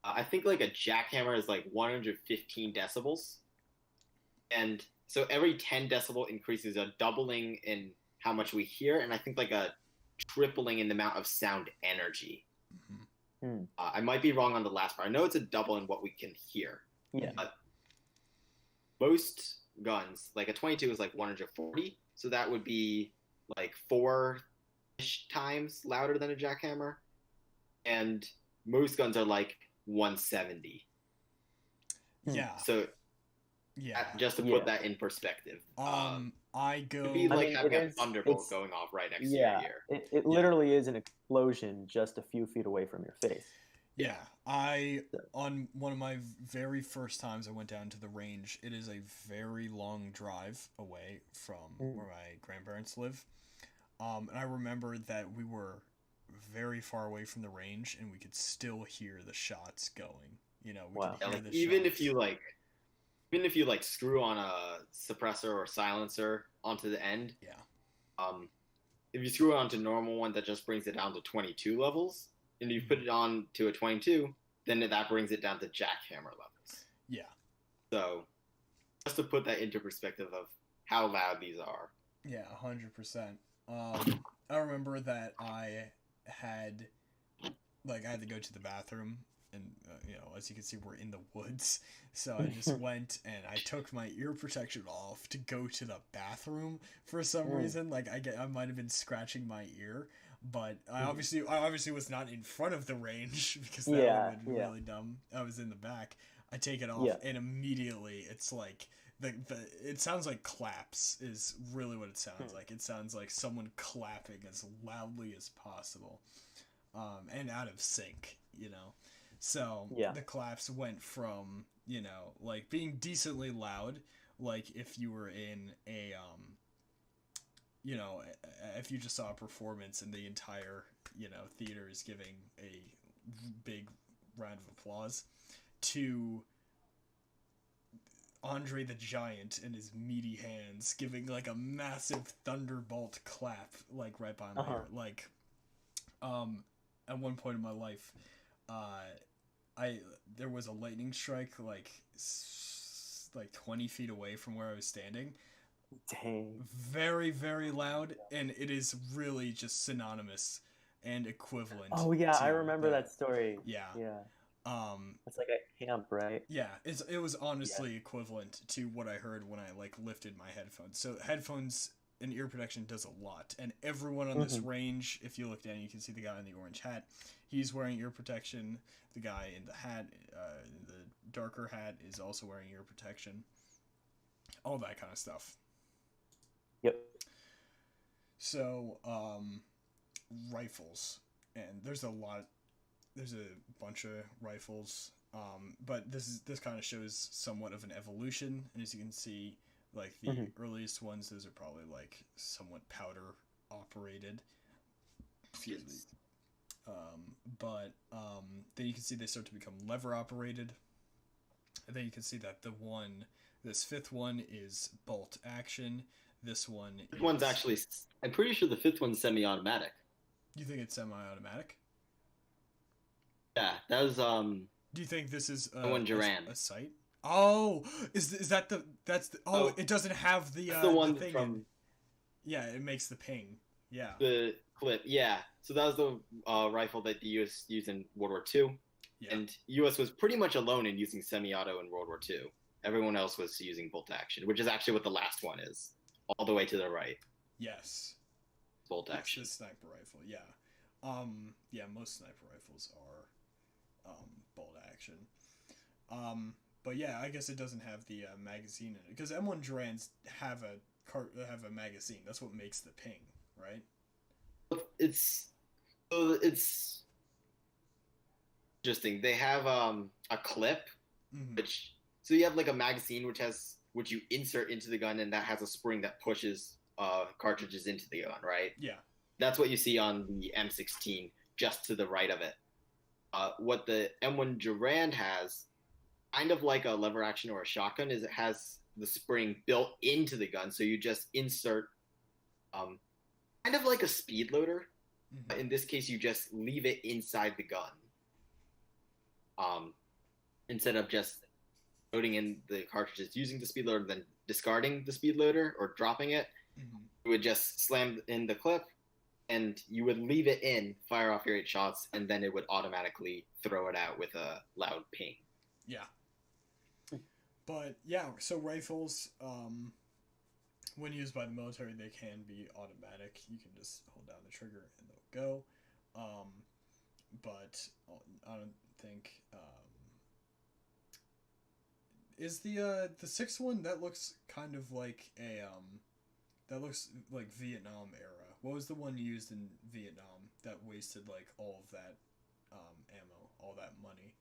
I think like a jackhammer is like 115 decibels. And so every 10 decibel increases a doubling in how much we hear, and I think like a tripling in the amount of sound energy. Mm-hmm. I might be wrong on the last part. I know it's a double in what we can hear. Yeah. But most guns, like a 22 is like 140, so that would be like 4-ish times louder than a jackhammer. And most guns are like 170. Yeah. So yeah, just to put that in perspective. I go. It'd be like having a thunderbolt it's going off right next to your ear. It literally is an explosion just a few feet away from your face. Yeah, on one of my very first times I went down to the range, it is a very long drive away from where my grandparents live. And I remember that we were very far away from the range, and we could still hear the shots going. You know, we could hear the even shots. if you like screw on a suppressor or silencer onto the end. Yeah. If you screw it onto a normal one, that just brings it down to 22 levels. And if you put it on to a 22, then that brings it down to jackhammer levels. Yeah. So, just to put that into perspective of how loud these are. Yeah, 100%. I remember that I had to go to the bathroom, and you know, as you can see, we're in the woods, so I just went and I took my ear protection off to go to the bathroom for some reason. Like I might have been scratching my ear, but I obviously was not in front of the range, because that would have been really dumb. I was in the back. I take it off, and immediately it's like it sounds like claps is really what it sounds like. It sounds like someone clapping as loudly as possible, and out of sync, you know. So the claps went from, you know, like being decently loud, like if you were in a you know, if you just saw a performance and the entire, you know, theater is giving a big round of applause, to Andre the Giant and his meaty hands giving like a massive thunderbolt clap, like right by my ear. Like, at one point in my life, there was a lightning strike like 20 feet away from where I was standing. Dang. Very, very loud, and it is really just synonymous and equivalent. Oh yeah, I remember that story. Yeah. Yeah. It's like a camp, right? Yeah, it was Yeah. honestly equivalent to what I heard when I like lifted my headphones. So headphones and ear protection does a lot, and everyone on this Hmm. range, if you look down, you can see the guy in the orange hat. He's wearing ear protection. The guy in the hat, the darker hat, is also wearing ear protection. All that kind of stuff. Yep. So, rifles, and there's a lot. There's a bunch of rifles, but this kind of shows somewhat of an evolution. And as you can see, like the Hmm. earliest ones, those are probably like somewhat powder operated. Excuse me. Then you can see they start to become lever operated. And then you can see that this fifth one is bolt action. This one Fifth is. one's actually, I'm pretty sure the fifth one's semi-automatic. You think it's semi-automatic? Yeah, that was Do you think this is one Duran. a sight? Oh, is that that's the Oh, it doesn't have the That's the one thing from in. Yeah, it makes the ping. Yeah. the clip. Yeah, so that was the rifle that the U.S. used in World War II, Yeah. and U.S. was pretty much alone in using semi-auto in World War II. Everyone else was using bolt action, which is actually what the last one is, all the way to the right. Yes. Bolt It's action. the sniper rifle. Yeah. Yeah, most sniper rifles are bolt action. But yeah, I guess it doesn't have the magazine in it because M1 Durans have a magazine. That's what makes the ping, right? It's interesting. They have a clip, Mm-hmm. which so you have like a magazine which you insert into the gun, and that has a spring that pushes cartridges into the gun, right? Yeah. That's what you see on the M16, just to the right of it. What the M1 Durand has, kind of like a lever action or a shotgun, is it has the spring built into the gun, so you just insert, kind of like a speed loader. Mm-hmm. In this case, you just leave it inside the gun, instead of just loading in the cartridges using the speed loader, then discarding the speed loader or dropping it. Mm-hmm. You would just slam in the clip, and you would leave it in, fire off your 8 shots, and then it would automatically throw it out with a loud ping. Yeah. But yeah, so rifles, when used by the military, they can be automatic. You can just hold down the trigger and they'll go. But I don't think is the sixth one that looks kind of like a that looks like Vietnam era. What was the one used in Vietnam that wasted like all of that ammo, all that money?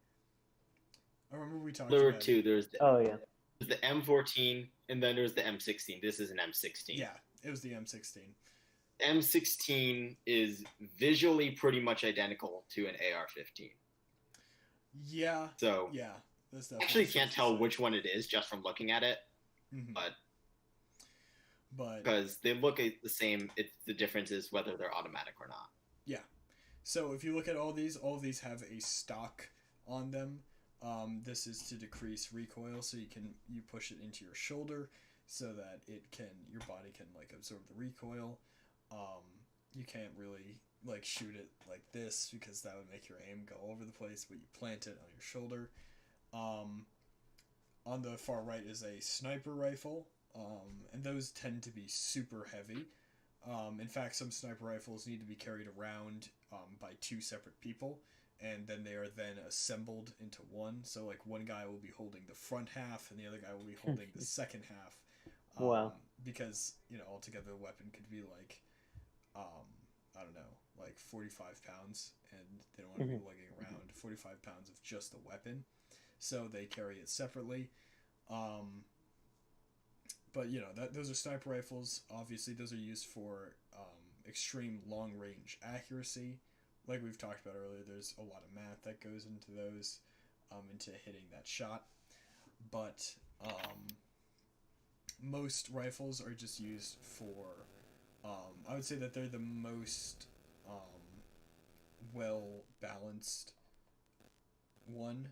I remember we talked There were about two. There's Oh yeah. the M14, and then there's the M16. This is an M16. Yeah, it was the M16. M16 is visually pretty much identical to an AR-15. Yeah. So Yeah. That's I actually can't tell which one it is just from looking at it, Mm-hmm. but But because they look the same, the difference is whether they're automatic or not. yeah. So if you look at all of these have a stock on them. This is to decrease recoil, so you push it into your shoulder so that your body can like absorb the recoil. You can't really like shoot it like this because that would make your aim go over the place, but you plant it on your shoulder. On the far right is a sniper rifle, and those tend to be super heavy. In fact, some sniper rifles need to be carried around by 2 separate people, and then they are then assembled into one. So like one guy will be holding the front half, and the other guy will be holding the second half. Wow. Because altogether the weapon could be like, I don't know, like 45 pounds, and they don't want to be lugging around 45 pounds of just the weapon. So they carry it separately. But those are sniper rifles. Obviously, those are used for extreme long range accuracy. Like we've talked about earlier, there's a lot of math that goes into those, into hitting that shot. But most rifles are just used for. I would say that they're the most well balanced one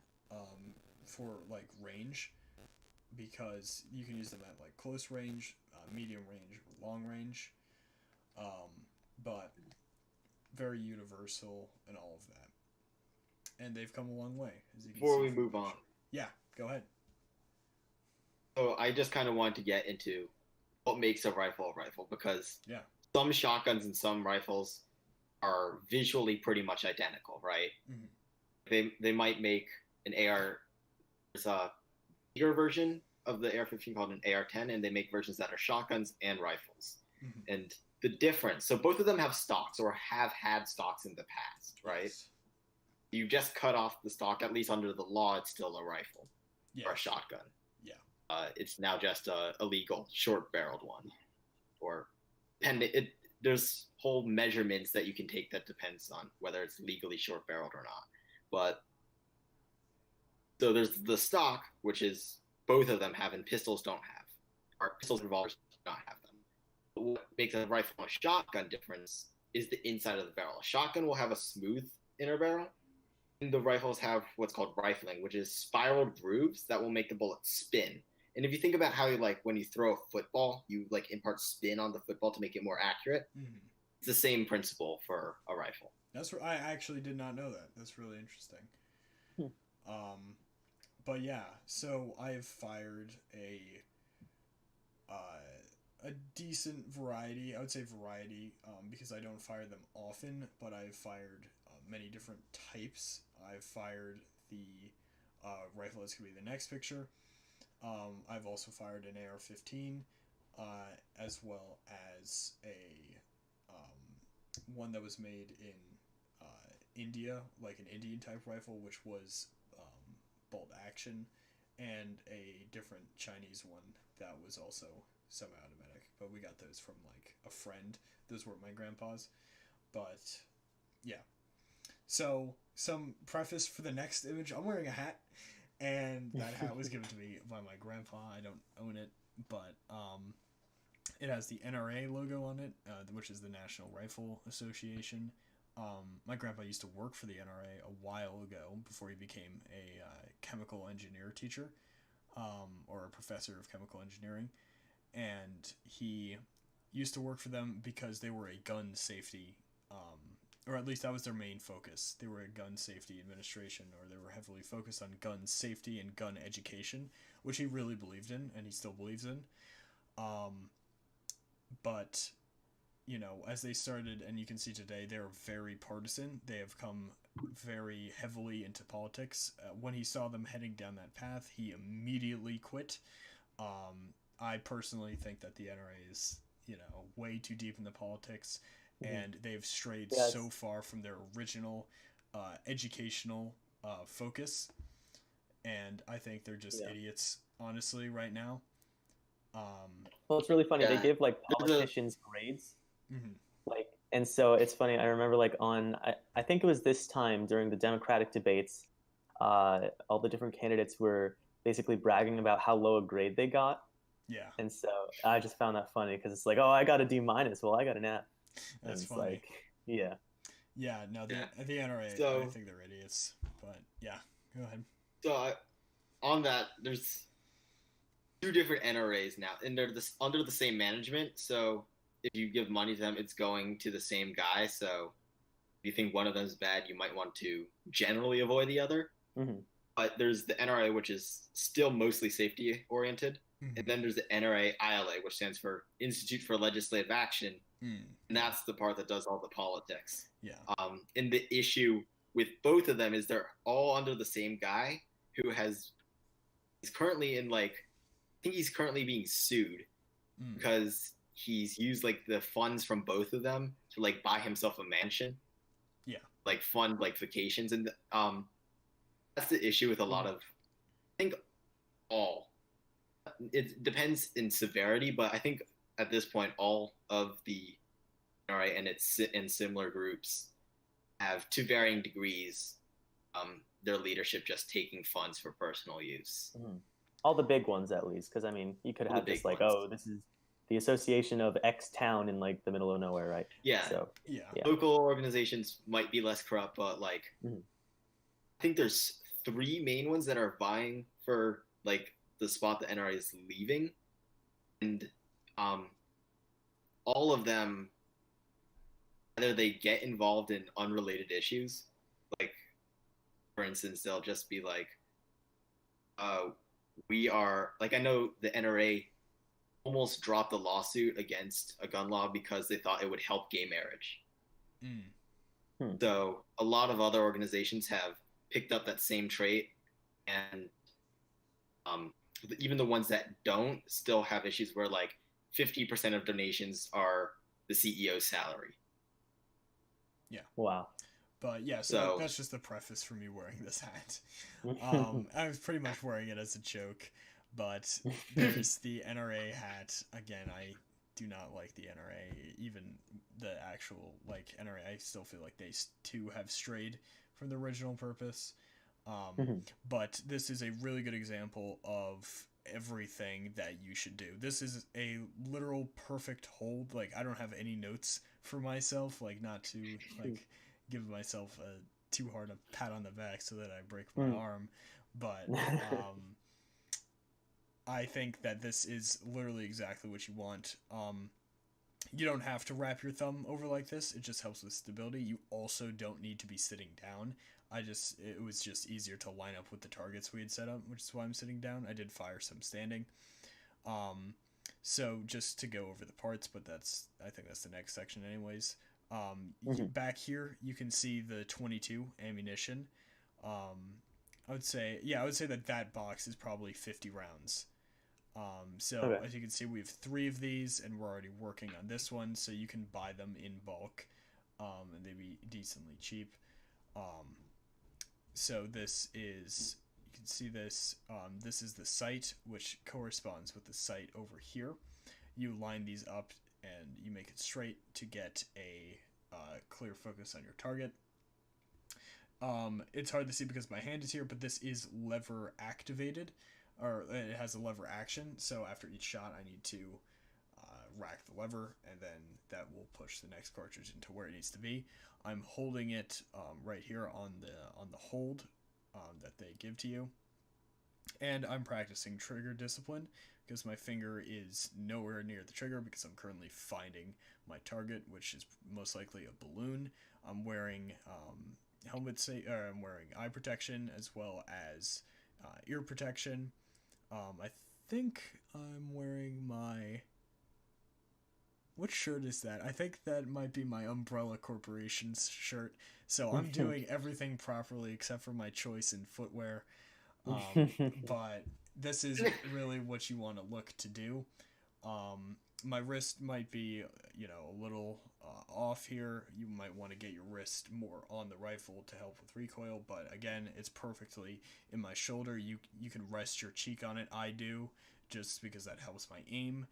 for like range, because you can use them at like close range, medium range, or long range, but very universal and all of that. and they've come a long way. As you can Before see we from move the on, picture. Yeah, go ahead. so I just kind of want to get into what makes a rifle, because Yeah. some shotguns and some rifles are visually pretty much identical, right? They might make an AR. There's a bigger version of the AR-15 called an AR-10, and they make versions that are shotguns and rifles. And the difference, so both of them have stocks or have had stocks in the past, right? Yes. You just cut off the stock, at least under the law, it's still a rifle or a Yes. shotgun. Yeah. It's now just a illegal short-barreled one, or there's whole measurements that you can take that depends on whether it's legally short-barreled or not. But so there's the stock, which is both of them have, and pistols don't have, or pistols and revolvers do not have them. But what makes a rifle and a shotgun difference is the inside of the barrel. A shotgun will have a smooth inner barrel, and the rifles have what's called rifling, which is spiraled grooves that will make the bullet spin. And if you think about how when you throw a football, you impart spin on the football to make it more accurate. It's the same principle for a rifle. I actually did not know that. That's really interesting. But yeah, so I've fired a decent variety. I would say variety, because I don't fire them often, but I've fired many different types. I've fired the rifle that's going to be the next picture. I've also fired an AR-15, as well as a one that was made in India, like an Indian type rifle, which was bolt action, and a different Chinese one that was also semi-automatic. But we got those from a friend. Those weren't my grandpa's. But yeah. So some preface for the next image. I'm wearing a hat, and that hat was given to me by my grandpa. I don't own it, but it has the NRA logo on it, which is the National Rifle Association. My grandpa used to work for the NRA a while ago before he became a chemical engineer teacher, or a professor of chemical engineering, and he used to work for them because they were a gun safety, or at least that was their main focus. They were a gun safety administration, or they were heavily focused on gun safety and gun education, which he really believed in, and he still believes in. But as they started, and you can see today, they're very partisan. They have come very heavily into politics. When he saw them heading down that path, he immediately quit. I personally think that the NRA is, way too deep in the politics, and they've strayed so far from their original educational focus. And I think they're just idiots, honestly, right now. Well, it's really funny. They give politicians grades. And so it's funny. I remember I think it was this time during the Democratic debates, all the different candidates were basically bragging about how low a grade they got. Yeah. And so I just found that funny because it's like, oh, I got a D-. Well, I got an F. That's funny. Yeah. Yeah. No, the NRA, So, I think they're idiots. But yeah, go ahead. So on that, there's two different NRAs now, and they're under the same management. So if you give money to them, it's going to the same guy. So if you think one of them is bad, you might want to generally avoid the other. But there's the NRA, which is still mostly safety oriented. And then there's the NRA ILA, which stands for Institute for Legislative Action. And that's the part that does all the politics. Yeah. And the issue with both of them is they're all under the same guy who is currently I think he's currently being sued because he's used the funds from both of them to buy himself a mansion. Yeah. Fund vacations, and that's the issue with a lot of, I think it depends in severity, but I think at this point all of the NRA and similar groups have, to varying degrees, their leadership just taking funds for personal use. All the big ones, at least, because you could have this this is the association of X town in the middle of nowhere, right? Yeah. So yeah. Local organizations might be less corrupt, but I think there's three main ones that are vying for the spot the NRA is leaving, and all of them, either they get involved in unrelated issues, for instance, they'll just be like, we are like, I know the NRA almost dropped a lawsuit against a gun law because they thought it would help gay marriage. So a lot of other organizations have picked up that same trait, and even the ones that don't still have issues where like 50% of donations are the CEO's salary. Yeah. Wow. But yeah, so that's just the preface for me wearing this hat. I was pretty much wearing it as a joke, but there's the NRA hat. Again, I do not like the NRA. Even the actual like NRA, I still feel like they too have strayed from the original purpose. But this is a really good example of everything that you should do. This is a literal perfect hold. Like, I don't have any notes for myself, like not to like give myself a too hard a pat on the back so that I break my arm, but I think that this is literally exactly what you want. You don't have to wrap your thumb over like this. It just helps with stability. You also don't need to be sitting down. It was just easier to line up with the targets we had set up, which is why I'm sitting down. I did fire some standing. So just to go over the parts, but I think that's the next section anyways. Back here, you can see the 22 ammunition. I would say that box is probably 50 rounds. As you can see, we have 3 of these, and we're already working on this one, so you can buy them in bulk, and they'd be decently cheap. So this is, you can see this, this is the sight, which corresponds with the sight over here. You line these up, and you make it straight to get a clear focus on your target. It's hard to see because my hand is here, but this is lever activated, or it has a lever action, so after each shot I need to rack the lever, and then that will push the next cartridge into where it needs to be. I'm holding it right here on the hold that they give to you, and I'm practicing trigger discipline because my finger is nowhere near the trigger because I'm currently finding my target, which is most likely a balloon. I'm wearing I'm wearing eye protection as well as ear protection. I think I'm wearing my... What shirt is that? I think that might be my Umbrella Corporation's shirt. So I'm doing everything properly except for my choice in footwear. But this is really what you want to look to do. My wrist might be, a little off here. You might want to get your wrist more on the rifle to help with recoil, but again, it's perfectly in my shoulder. You can rest your cheek on it. I do, just because that helps my aim.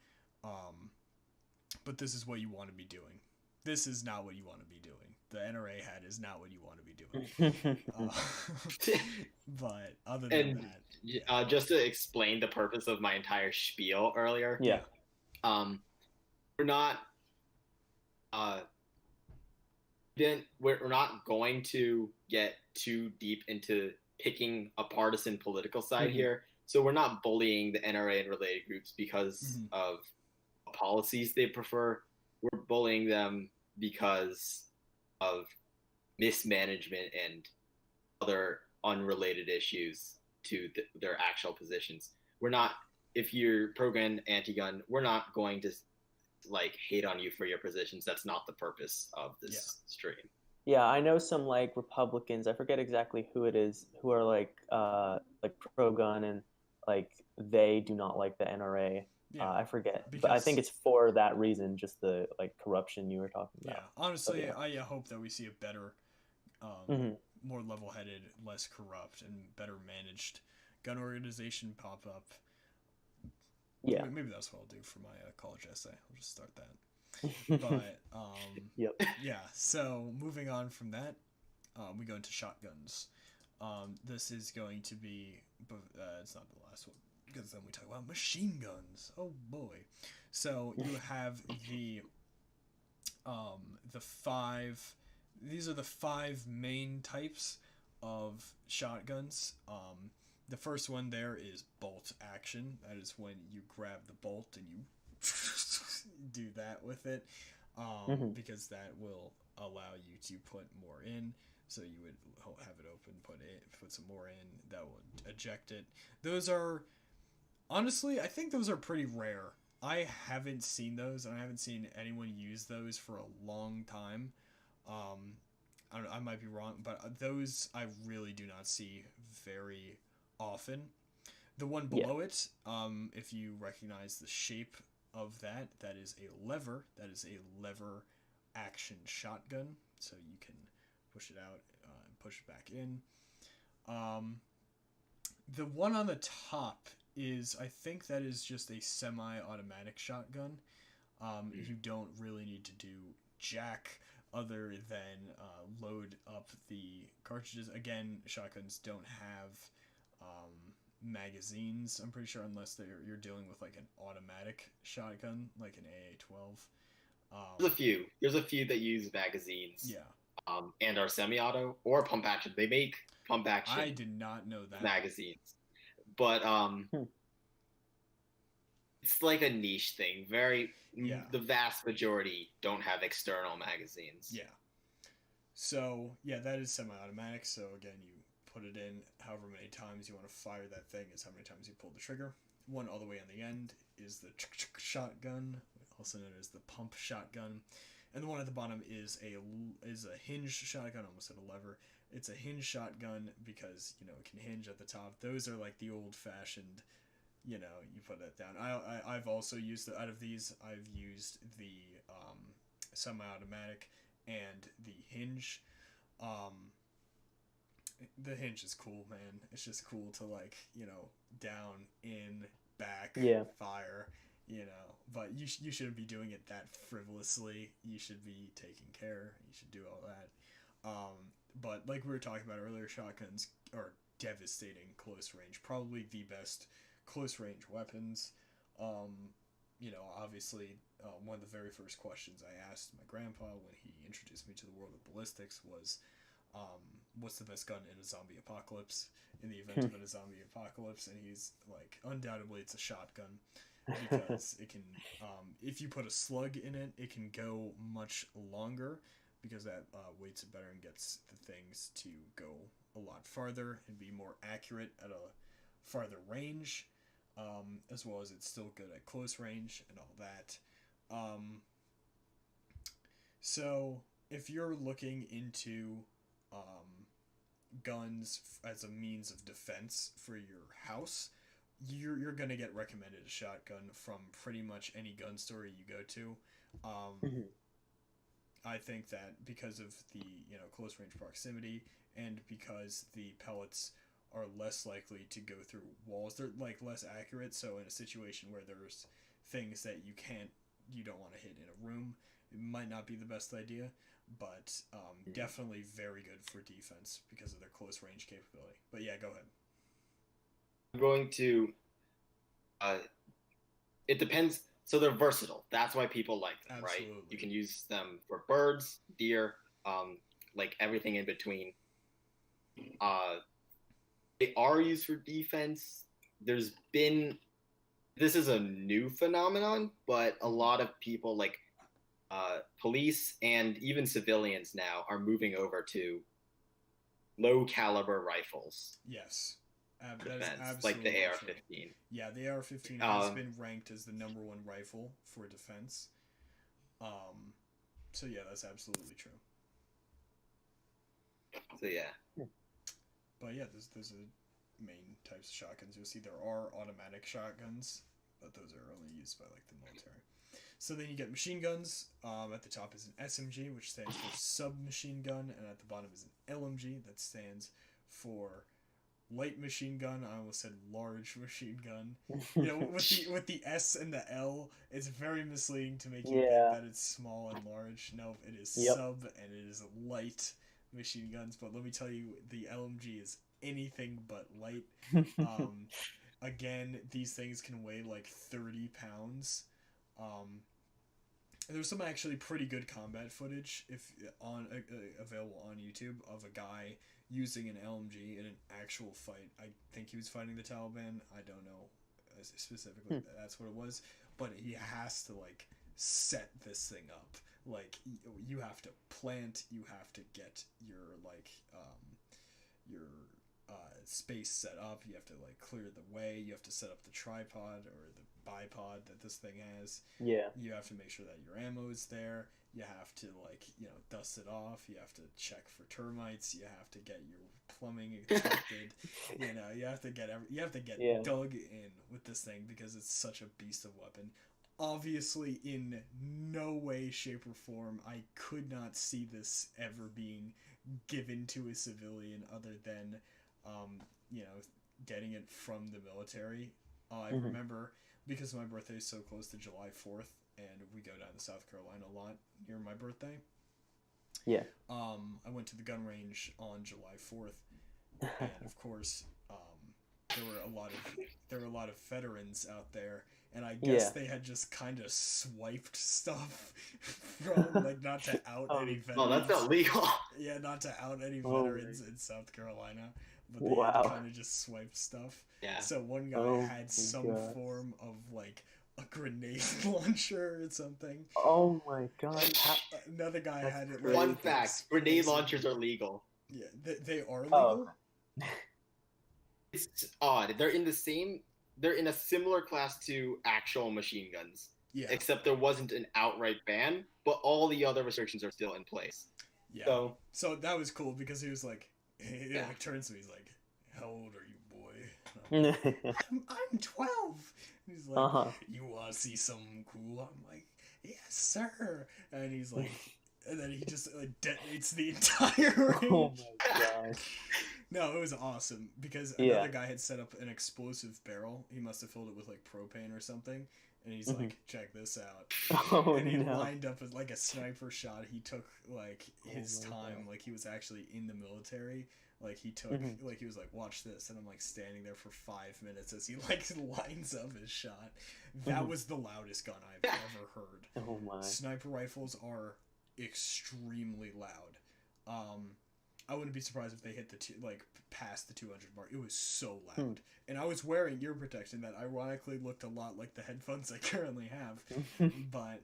But this is what you want to be doing. This is not what you want to be doing. The NRA hat is not what you want to be doing. But other than that... just to explain the purpose of my entire spiel earlier. Yeah. We're not we're not going to get too deep into picking a partisan political side here. So we're not bullying the NRA and related groups because of policies they prefer. We're bullying them because of mismanagement and other unrelated issues to their actual positions. We're not, if you're pro-gun, anti-gun, we're not going to hate on you for your positions. That's not the purpose of this stream. Yeah, I know some Republicans, I forget exactly who it is, who are pro-gun, and they do not like the NRA. Yeah, I forget, but I think it's for that reason, just the corruption you were talking about. Yeah, honestly, I hope that we see a better, more level-headed, less corrupt, and better managed gun organization pop up. Yeah, maybe that's what I'll do for my college essay. I'll just start that. But yeah. So moving on from that, we go into shotguns. This is going to be, it's not the last one, because then we talk about machine guns. Oh boy. So you have the 5. These are the 5 main types of shotguns. The first one there is bolt action. That is when you grab the bolt and you do that with it, because that will allow you to put more in. So you would have it open, put some more in, that will eject it. Those are, honestly, I think those are pretty rare. I haven't seen those, and I haven't seen anyone use those for a long time. I might be wrong, but those I really do not see very often. The one below it, if you recognize the shape of that, that is a lever. That is a lever action shotgun. So you can push it out and push it back in. The one on the top is, I think that is just a semi-automatic shotgun. You don't really need to do jack other than load up the cartridges. Again, shotguns don't have magazines, I'm pretty sure, unless you're dealing with like an automatic shotgun, like an AA-12. There's a few that use magazines. Yeah. And are semi-auto or pump action. They make pump action. I did not know that. Magazines, but it's like a niche thing. The vast majority don't have external magazines. Yeah. So yeah, that is semi-automatic. So again, you put it in however many times you want to fire that thing is how many times you pull the trigger. One all the way on the end is the shotgun, also known as the pump shotgun. And the one at the bottom is a hinged shotgun, almost at a lever. It's a hinged shotgun because, it can hinge at the top. Those are like the old-fashioned, you put that down. I've also used, out of these, I've used the semi-automatic and the hinge. The hinge is cool, man. It's just cool to, down, in, back, fire, but you shouldn't be doing it that frivolously. You should be taking care. You should do all that. But like we were talking about earlier, shotguns are devastating close range. Probably the best close range weapons. Obviously, one of the very first questions I asked my grandpa when he introduced me to the world of ballistics was, what's the best gun in a zombie apocalypse, in the event of a zombie apocalypse? And he's like, undoubtedly it's a shotgun, because it can, if you put a slug in it, it can go much longer, because that weights it better and gets the things to go a lot farther and be more accurate at a farther range, as well as it's still good at close range and all that. So if you're looking into guns as a means of defense for your house, you're gonna get recommended a shotgun from pretty much any gun store you go to. I think that because of the close range proximity, and because the pellets are less likely to go through walls, they're less accurate. So in a situation where there's things that you don't want to hit in a room, it might not be the best idea. But definitely very good for defense because of their close range capability. But yeah, go ahead. I'm going to. It depends. So they're versatile. That's why people like them, Absolutely. Right? You can use them for birds, deer, everything in between. They are used for defense. This is a new phenomenon, but a lot of people police and even civilians now are moving over to low caliber rifles. Yes. Defense, like the AR-15. True. Yeah, the AR-15 has been ranked as the #1 rifle for defense. So yeah, that's absolutely true. So yeah. But yeah, those are main types of shotguns. You'll see there are automatic shotguns, but those are only used by the military. So then you get machine guns. At the top is an SMG, which stands for submachine gun, and at the bottom is an LMG, that stands for light machine gun. I almost said large machine gun. With the S and the L, it's very misleading to make you think that it's small and large. No, it is sub and it is light machine guns. But let me tell you, the LMG is anything but light. Again, these things can weigh 30 pounds. There's some actually pretty good combat footage available on YouTube of a guy using an LMG in an actual fight. I think he was fighting the Taliban. I don't know specifically that's what it was, but he has to set this thing up like you have to plant, you have to get your your space set up, you have to like clear the way, you have to set up the tripod or the bipod that this thing has. Yeah. You have to make sure that your ammo is there. You have to like, dust it off. You have to check for termites. You have to get your plumbing inspected. You have to get Yeah. dug in with this thing because it's such a beast of weapon. Obviously, in no way, shape, or form, I could not see this ever being given to a civilian other than, getting it from the military. I remember, because my birthday is so close to July 4th, and we go down to South Carolina a lot near my birthday. Yeah. I went to the gun range on July 4th, and of course, there were a lot of veterans out there, and I guess they had just kind of swiped stuff from, like, not to out any veterans. Oh, that's not legal. Yeah, not to out any veterans in South Carolina, but they had kind of just swiped stuff. Yeah. So one guy had some form of, like, a grenade launcher or something. Oh my god. Another guy had it. Fun fact: grenade launchers are legal. Yeah, they are legal. It's odd. They're in a similar class to actual machine guns. Yeah. Except there wasn't an outright ban, but all the other restrictions are still in place. Yeah. So that was cool because he was like, he like turns to me, he's like, "How old are you, boy?" I'm 12. And he's like, "You want to see something cool?" I'm like, "Yes, sir." And he's like, and then he just detonates the entire range. Oh my gosh. No, it was awesome because another guy had set up an explosive barrel. He must have filled it with like propane or something. And he's like, "Check this out." And he lined up as like a sniper shot. He took like his time, like he was actually in the military. Like he took, like he was like, "Watch this," and I'm like standing there for 5 minutes as he like lines up his shot. That was the loudest gun I've ever heard. Oh my! Sniper rifles are extremely loud. I wouldn't be surprised if they hit past the 200 mark. It was so loud, and I was wearing ear protection that ironically looked a lot like the headphones I currently have. But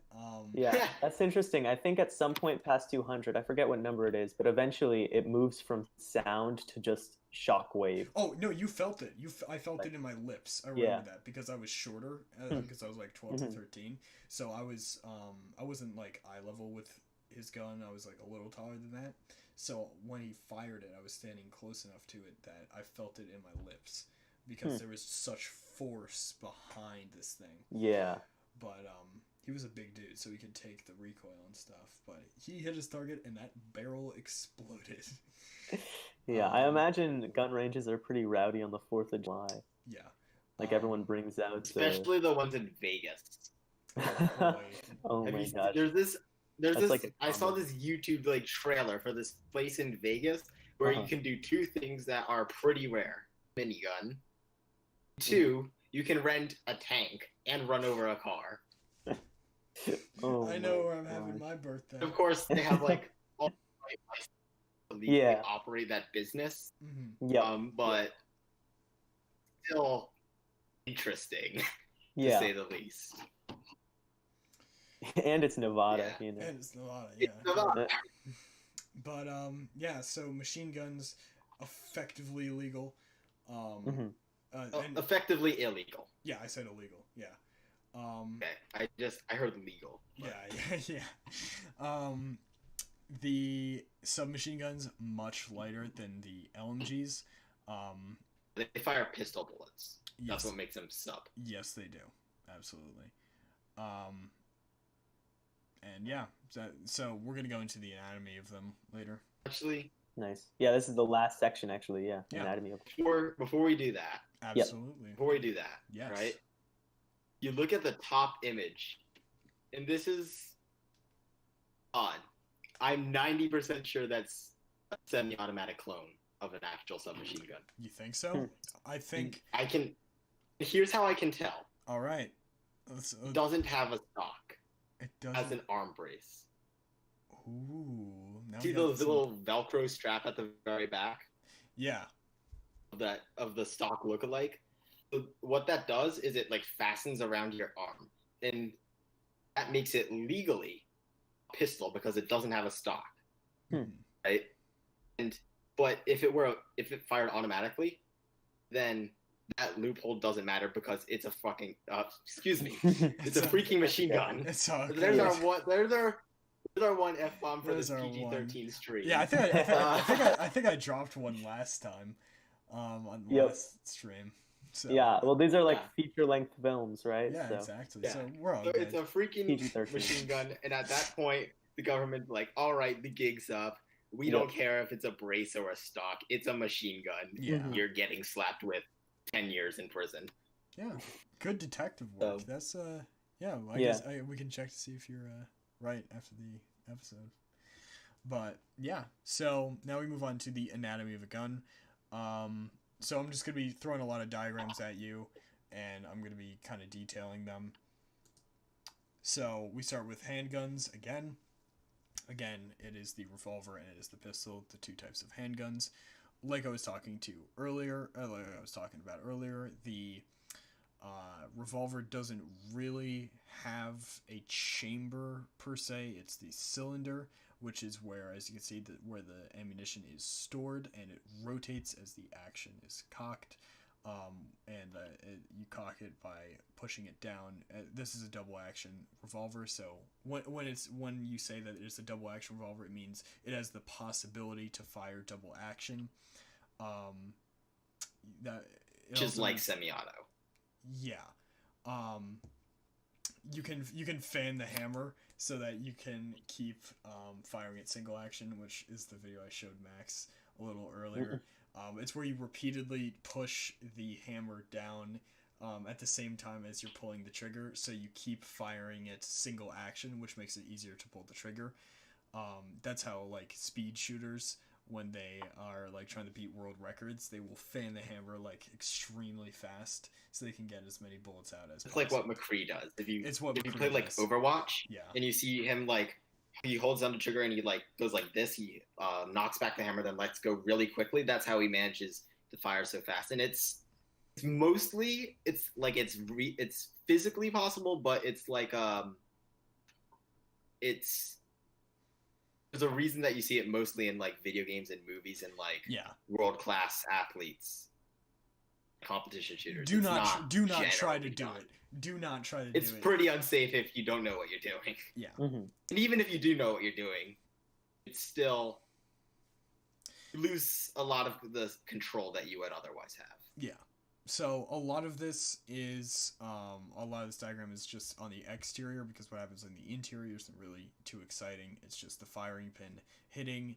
yeah, that's interesting. I think at some point past 200, I forget what number it is, but eventually it moves from sound to just shock wave. Oh no, you felt it. I felt it in my lips. I remember that because I was shorter, because I was like 12 to 13. So I wasn't like eye level with his gun. I was like a little taller than that. So when he fired it, I was standing close enough to it that I felt it in my lips because there was such force behind this thing. Yeah. But he was a big dude, so he could take the recoil and stuff. But he hit his target, and that barrel exploded. Yeah, I imagine gun ranges are pretty rowdy on the 4th of July. Yeah. Like everyone brings out... Especially the ones in Vegas. Oh my gosh. I saw this YouTube like trailer for this place in Vegas where you can do two things that are pretty rare. Minigun. 2, you can rent a tank and run over a car. I know where I'm having my birthday. Of course, they have like all the legally operate that business. But still interesting to say the least. And it's Nevada, you know. And it's Nevada, yeah. It's Nevada. But so machine guns effectively illegal. Effectively illegal. Yeah, I said illegal. Yeah. Okay, I heard legal. But... Yeah. The submachine guns much lighter than the LMGs. They fire pistol bullets. Yes. That's what makes them sub. Yes, they do. Absolutely. And yeah, so we're gonna go into the anatomy of them later. Actually, nice. Yeah, this is the last section. Actually, anatomy of. Before we do that, absolutely. Before we do that, yes. Right? You look at the top image, and this is odd. I'm 90% sure that's a semi-automatic clone of an actual submachine gun. You think so? I think I can. Here's how I can tell. All right. It doesn't have a stock. It doesn't. As an arm brace. Ooh. See those little Velcro strap at the very back? Yeah. Of the stock lookalike? So what that does is it like fastens around your arm. And that makes it legally pistol because it doesn't have a stock, Hmm. right? But if it fired automatically, then that loophole doesn't matter because it's a fucking excuse me, it's a freaking machine gun. It's all good. There's our one F-bomb for this PG-13 stream. Yeah, I think I dropped one last time, on the last stream. So, yeah, well, these are like feature-length films, right? Yeah, so. exactly. Yeah. So we're all So good. it's a freaking PG-13. machine gun, and at that point, the government's like, "All right, the gig's up. We don't care if it's a brace or a stock. It's a machine gun. Yeah. You're getting slapped with 10 years in prison." Yeah, good detective work. So, That's I guess we can check to see if you're right after the episode. But yeah, so now we move on to the anatomy of a gun. So I'm just gonna be throwing a lot of diagrams at you, and I'm gonna be kind of detailing them. So we start with handguns again. Again, it is the revolver and it is the pistol, the two types of handguns. Like I was talking about earlier, the revolver doesn't really have a chamber per se. It's the cylinder, which is where, as you can see, where the ammunition is stored, and it rotates as the action is cocked. You cock it by pushing it down. This is a double action revolver, so when you say that it's a double action revolver, it means it has the possibility to fire double action. Which is like semi-auto. Yeah. You can fan the hammer so that you can keep firing at single action, which is the video I showed Max a little earlier. It's where you repeatedly push the hammer down at the same time as you're pulling the trigger, so you keep firing at single action, which makes it easier to pull the trigger. That's how, like, speed shooters, when they are like trying to beat world records, they will fan the hammer like extremely fast so they can get as many bullets out as it's possible. like what McCree does. If you McCree play like does. Overwatch, Yeah. and you see him like he holds down the trigger and he like goes like this, he knocks back the hammer, then lets go really quickly. That's how he manages to fire so fast. And it's mostly it's physically possible, but it's like there's a reason that you see it mostly in like video games and movies and like world-class athletes, competition shooters. Do not try to do it. Do not try to do it. It's pretty unsafe if you don't know what you're doing. Yeah. Mm-hmm. And even if you do know what you're doing, it's still you lose a lot of the control that you would otherwise have. Yeah. So a lot of this diagram is just on the exterior, because what happens in the interior isn't really too exciting. It's just the firing pin hitting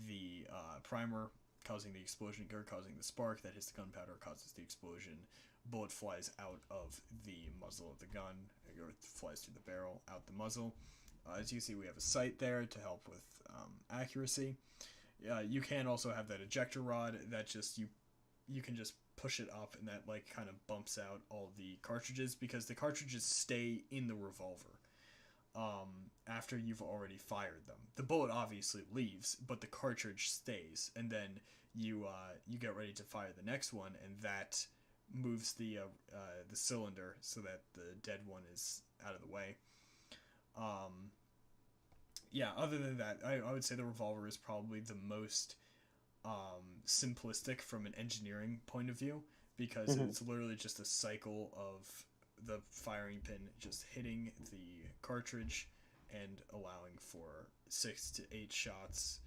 the primer, causing the explosion, or causing the spark that hits the gunpowder, causes the explosion. Bullet flies out of the muzzle of the gun, or flies through the barrel, out the muzzle. As you see, we have a sight there to help with accuracy. You can also have that ejector rod that just you can just push it up, and that like kind of bumps out all the cartridges, because the cartridges stay in the revolver after you've already fired them. The bullet obviously leaves, but the cartridge stays, and then you get ready to fire the next one, and that moves the cylinder so that the dead one is out of the way. Other than that, I would say the revolver is probably the most simplistic from an engineering point of view, because it's literally just a cycle of the firing pin just hitting the cartridge and allowing for 6 to 8 shots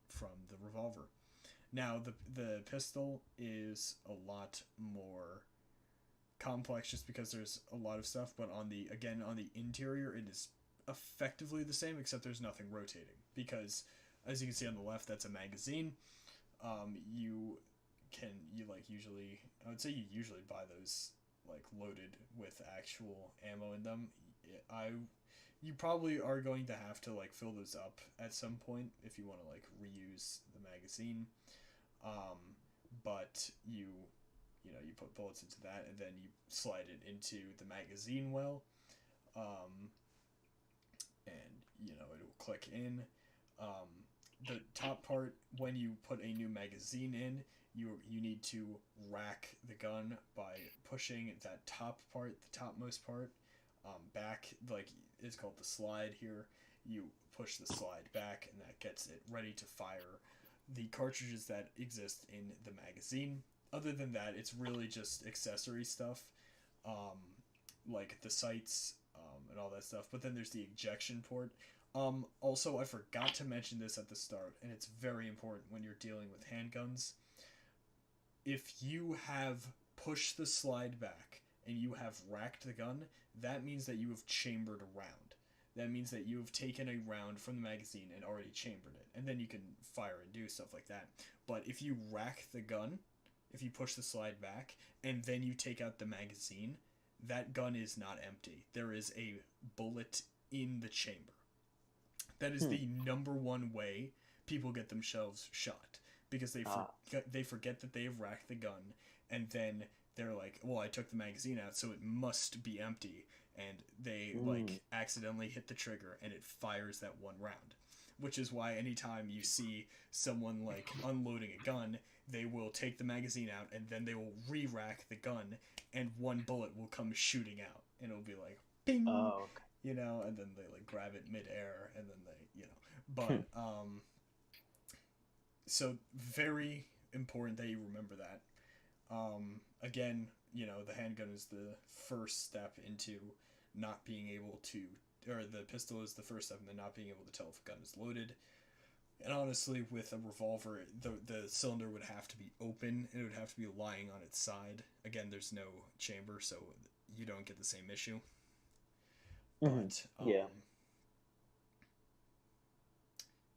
from the revolver. Now the pistol is a lot more complex, just because there's a lot of stuff, but on the interior it is effectively the same, except there's nothing rotating, because as you can see on the left, that's a magazine. I would say you usually buy those like loaded with actual ammo in them. You probably are going to have to like fill those up at some point if you want to like reuse the magazine. But you put bullets into that, and then you slide it into the magazine well, and it'll click in. The top part, when you put a new magazine in, you need to rack the gun by pushing that top part, the topmost part, back, like it's called the slide here. You push the slide back, and that gets it ready to fire the cartridges that exist in the magazine. Other than that, it's really just accessory stuff, um, like the sights, and all that stuff. But then there's the ejection port. Also, I forgot to mention this at the start, and it's very important when you're dealing with handguns. If you have pushed the slide back and you have racked the gun, that means that you have chambered a round. That means that you have taken a round from the magazine and already chambered it. And then you can fire and do stuff like that. But if you rack the gun, if you push the slide back, and then you take out the magazine, that gun is not empty. There is a bullet in the chamber. That is the number one way people get themselves shot. Because they forget that they've racked the gun, and then they're like, well, I took the magazine out, so it must be empty. And they like accidentally hit the trigger, and it fires that one round. Which is why anytime you see someone like unloading a gun, they will take the magazine out, and then they will re-rack the gun, and one bullet will come shooting out, and it'll be like, bing, Oh, okay. you know, and then they like grab it midair, and then they, you know, but so very important that you remember that. Again, you know, the handgun is the first step into not being able to, or the pistol is the first step into not being able to tell if a gun is loaded. And honestly, with a revolver, the cylinder would have to be open, and it would have to be lying on its side. Again, there's no chamber, so you don't get the same issue. But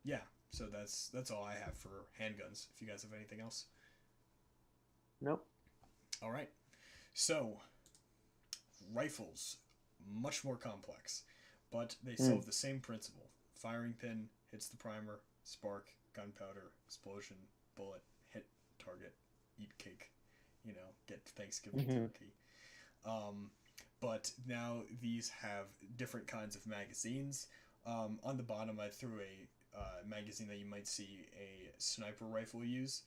yeah, so that's all I have for handguns. If you guys have anything else. Nope. All right. So, rifles, much more complex, but they still have the same principle. Firing pin hits the primer, spark, gunpowder, explosion, bullet, hit, target, eat cake, you know, get Thanksgiving turkey. But now these have different kinds of magazines. On the bottom, I threw a magazine that you might see a sniper rifle use,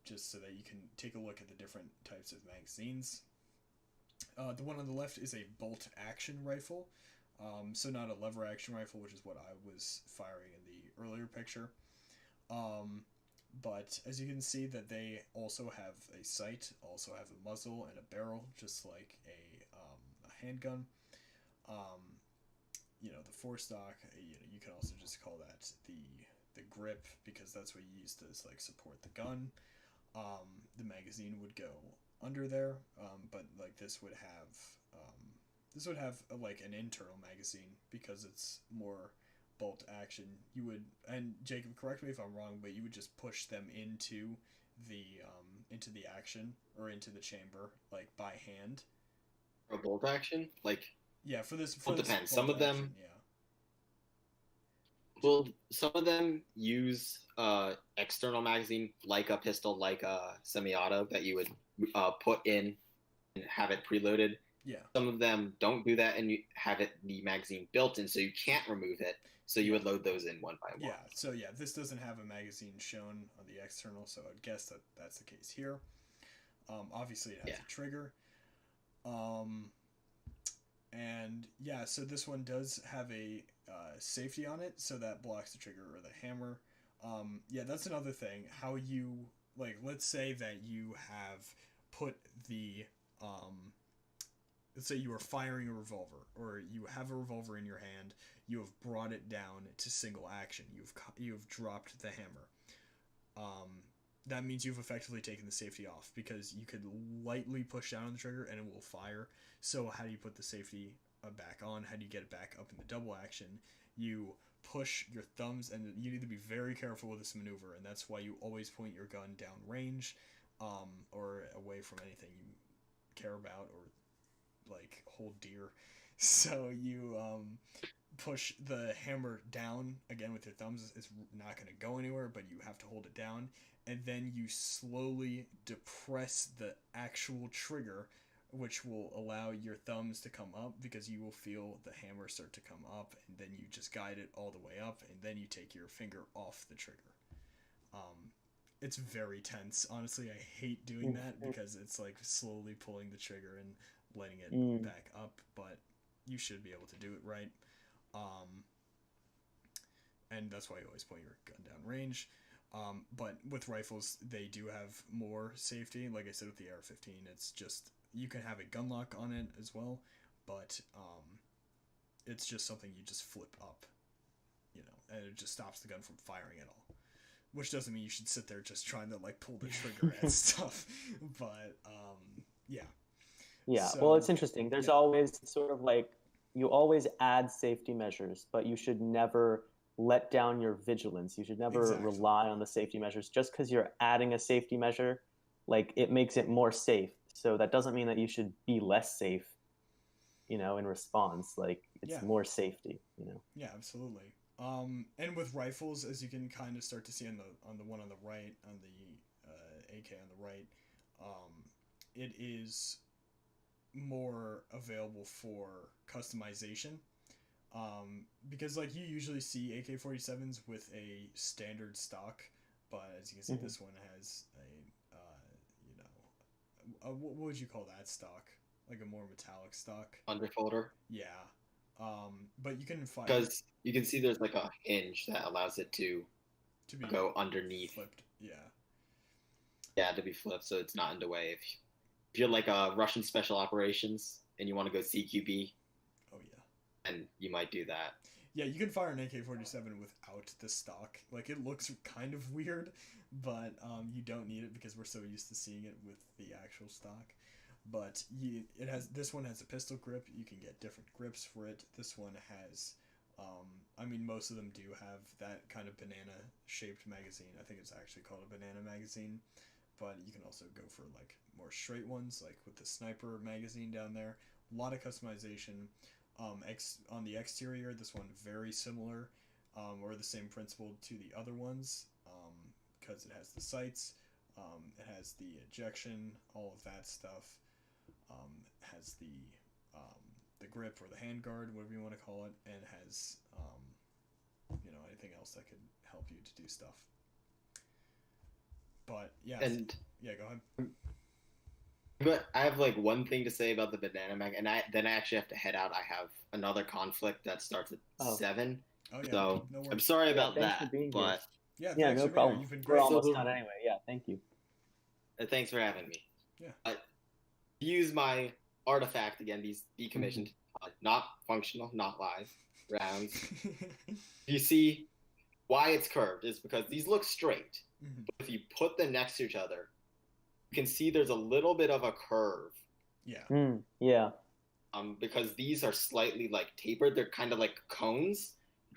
just so that you can take a look at the different types of magazines. The one on the left is a bolt action rifle, so not a lever action rifle, which is what I was firing in the earlier picture. But as you can see, that they also have a sight, also have a muzzle and a barrel, just like a handgun. You know, the forestock, you know, you can also just call that the grip, because that's what you use to like support the gun. The magazine would go under there, but like this would have like an internal magazine, because it's more bolt action. You would, and Jacob, correct me if I'm wrong, but you would just push them into the action, or into the chamber, like by hand. A bolt action, like, yeah, for this. Well, it depends. Some of them, yeah. Well, some of them use external magazine, like a pistol, like a semi-auto, that you would put in and have it preloaded. Yeah. Some of them don't do that, and you have the magazine built in, so you can't remove it. So you would load those in one by one. Yeah. So yeah, this doesn't have a magazine shown on the external, so I'd guess that that's the case here. Obviously, it has a trigger. And yeah, so this one does have a safety on it, so that blocks the trigger or the hammer. Yeah, that's another thing. How you, like, let's say that you have put the, let's say you are firing a revolver, or you have a revolver in your hand, you have brought it down to single action, you've dropped the hammer. That means you've effectively taken the safety off, because you could lightly push down on the trigger and it will fire. So how do you put the safety back on? How do you get it back up in the double action? You push your thumbs, and you need to be very careful with this maneuver, and that's why you always point your gun down range, or away from anything you care about, or like hold deer. So you push the hammer down again with your thumbs. It's not going to go anywhere, but you have to hold it down, and then you slowly depress the actual trigger, which will allow your thumbs to come up, because you will feel the hammer start to come up, and then you just guide it all the way up, and then you take your finger off the trigger. It's very tense. Honestly, I hate doing that, because it's like slowly pulling the trigger and letting it back up, but you should be able to do it right. And that's why you always point your gun down range. But with rifles, they do have more safety. Like I said, with the AR-15, it's just, you can have a gun lock on it as well, but it's just something you just flip up, and it just stops the gun from firing at all. Which doesn't mean you should sit there just trying to like pull the trigger and stuff. But yeah. Yeah, So, well, it's interesting. There's always sort of like, you always add safety measures, but you should never let down your vigilance. You should never rely on the safety measures. Just because you're adding a safety measure, like, it makes it more safe. So that doesn't mean that you should be less safe, in response. Like, it's more safety, Yeah, absolutely. And with rifles, as you can kind of start to see on the one on the right, on the AK on the right, it is more available for customization. Because like you usually see AK-47s with a standard stock, but as you can see, this one has what would you call that stock? Like a more metallic stock. Underfolder. Yeah. But you can find, because you can see there's like a hinge that allows it to be go underneath. Flipped. Yeah. Yeah, to be flipped, so it's not in the way. If you're like Russian special operations and you want to go CQB, oh yeah, and you might do that. Yeah, you can fire an AK-47 without the stock. Like, it looks kind of weird, but you don't need it because we're so used to seeing it with the actual stock. But this one has a pistol grip. You can get different grips for it. This one has, most of them do have that kind of banana-shaped magazine. I think it's actually called a banana magazine. But you can also go for, like, more straight ones, like with the sniper magazine down there. A lot of customization. On the exterior, this one very similar, or the same principle to the other ones, because it has the sights, it has the ejection, all of that stuff, has the grip or the handguard, whatever you want to call it, and has anything else that could help you to do stuff. But yeah, yeah, go ahead. But I have like one thing to say about the banana mag, and then I actually have to head out. I have another conflict that starts at 7. Oh, yeah. So No I'm sorry about thanks that. for being but here. No problem. You've been We're great. almost done anyway. Yeah, thank you. Thanks for having me. Yeah. Use my artifact again. These decommissioned, not functional, not live rounds. You see why it's curved is because these look straight. But if you put them next to each other, you can see there's a little bit of a curve. Yeah. Yeah. Because these are slightly like tapered. They're kind of like cones.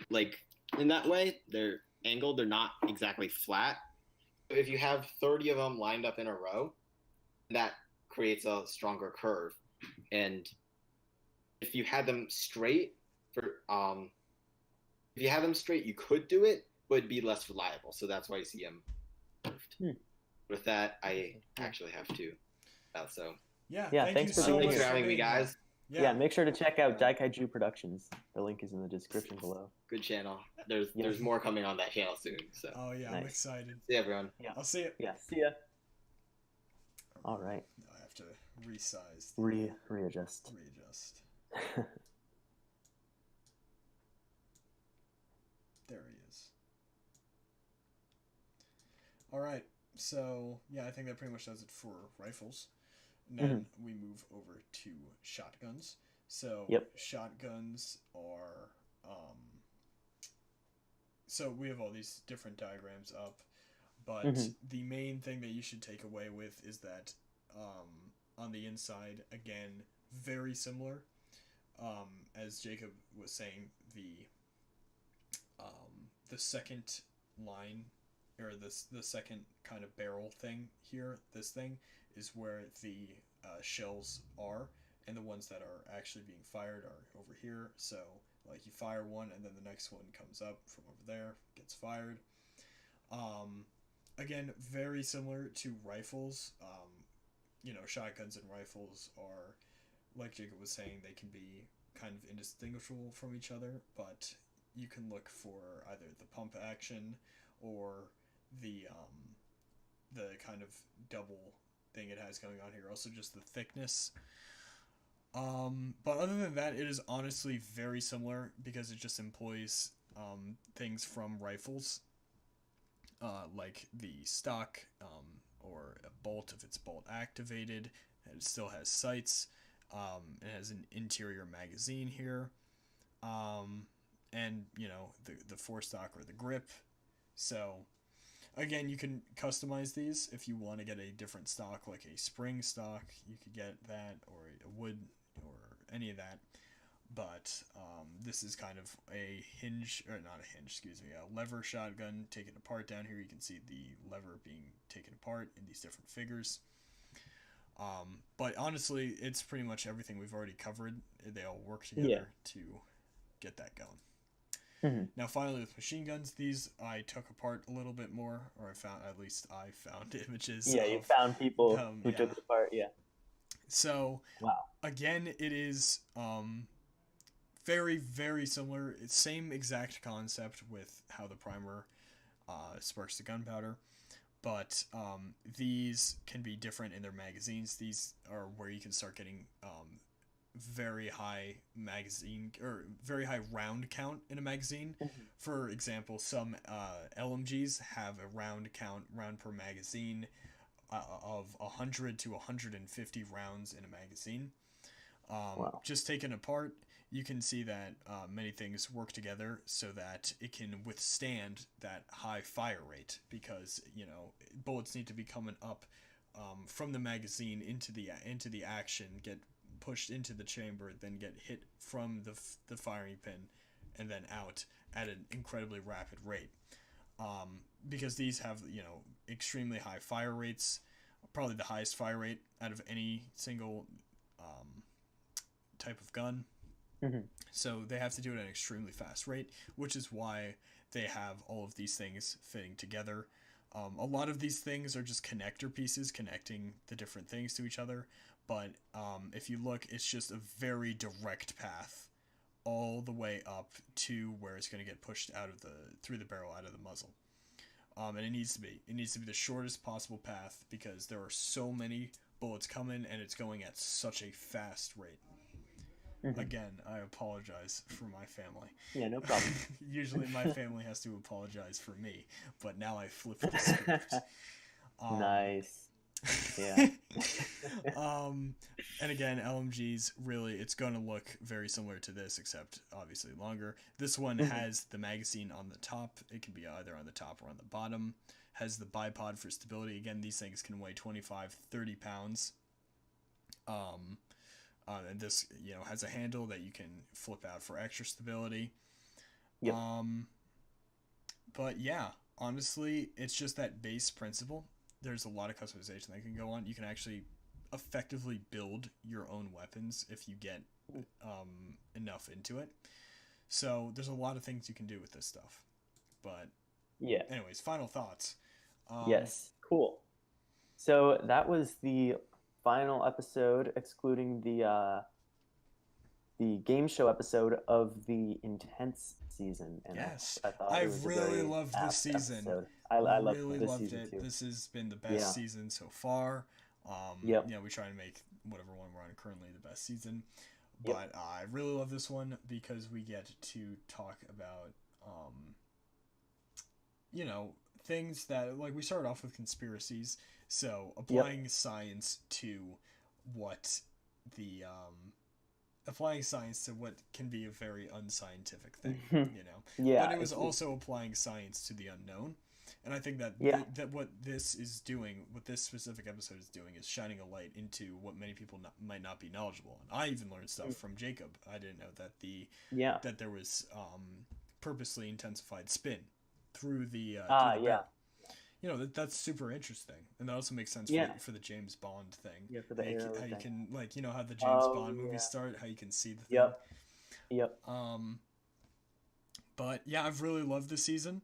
Like in that way, they're angled. They're not exactly flat. So if you have 30 of them lined up in a row, that creates a stronger curve. And if you had them straight, you could do it, but it'd be less reliable. So that's why you see them curved. With that, I actually have to. So yeah, thanks so for thanks for having me, guys. Yeah, make sure to check out Daikaiju Productions. The link is in the description below. Good channel. There's more coming on that channel soon. So. Oh yeah, nice. I'm excited. See everyone. Yeah. I'll see you. Yeah, see ya. All right. I have to resize. Readjust. There he is. All right. So yeah, I think that pretty much does it for rifles. And then we move over to shotguns. So shotguns are so we have all these different diagrams up, but the main thing that you should take away with is that on the inside, again, very similar. As Jacob was saying, the second line, or the second kind of barrel thing here, this thing is where the shells are, and the ones that are actually being fired are over here. So like you fire one and then the next one comes up from over there, gets fired. Again, very similar to rifles. Shotguns and rifles are, like Jacob was saying, they can be kind of indistinguishable from each other, but you can look for either the pump action or the kind of double thing it has going on here. Also just the thickness But other than that, it is honestly very similar because it just employs things from rifles, like the stock, or a bolt if it's bolt activated. It still has sights. It has an interior magazine here, and the forestock or the grip. So again, you can customize these if you want to get a different stock, like a spring stock. You could get that, or a wood, or any of that. But this is kind of a lever shotgun taken apart. Down here you can see the lever being taken apart in these different figures. But honestly, it's pretty much everything we've already covered. They all work together to get that going. Mm-hmm. Now, finally, with machine guns, these I took apart a little bit more, or I found images. Yeah, you found people who took it apart. Yeah. So, wow. Again, it is very, very similar. It's same exact concept with how the primer sparks the gunpowder. But these can be different in their magazines. These are where you can start getting very high round count in a magazine. Mm-hmm. For example, some LMGs have a round per magazine of 100 to 150 rounds in a magazine. Wow. Just taken apart, you can see that many things work together so that it can withstand that high fire rate, because bullets need to be coming up from the magazine into the action, get pushed into the chamber, then get hit from the firing pin, and then out at an incredibly rapid rate. Because these have extremely high fire rates, probably the highest fire rate out of any single type of gun. Mm-hmm. So they have to do it at an extremely fast rate, which is why they have all of these things fitting together. A lot of these things are just connector pieces connecting the different things to each other, but if you look, it's just a very direct path all the way up to where it's going to get pushed through the barrel, out of the muzzle. And it needs to be the shortest possible path, because there are so many bullets coming and it's going at such a fast rate. Mm-hmm. Again, I apologize for my family. Yeah, no problem. Usually my family has to apologize for me, but now I flip the script. Nice. Yeah. And again, LMGs, really, it's going to look very similar to this, except obviously longer. This one has the magazine on the top. It can be either on the top or on the bottom. Has the bipod for stability. Again, these things can weigh 25, 30 pounds. And this, has a handle that you can flip out for extra stability. Yep. But yeah, honestly, it's just that base principle. There's a lot of customization that can go on. You can actually effectively build your own weapons if you get enough into it. So there's a lot of things you can do with this stuff. But yeah. Anyways, final thoughts. Yes, cool. So that was the final episode, excluding the game show episode of the Intense season. And yes, I really loved this season. Episode. I really loved it. Too. This has been the best season so far. Yep. We try to make whatever one we're on currently the best season. But I really love this one because we get to talk about, things that, like, we started off with conspiracies. So applying science to what can be a very unscientific thing, Yeah. But it was also applying science to the unknown. And I think that that what this is doing, what this specific episode is doing, is shining a light into what many people might not be knowledgeable on. I even learned stuff from Jacob. I didn't know that that there was purposely intensified spin through the barrel. That's super interesting, and that also makes sense for the James Bond thing. Yeah, for the how you can how the James Bond movies start, how you can see the thing. Yep. But yeah, I've really loved this season.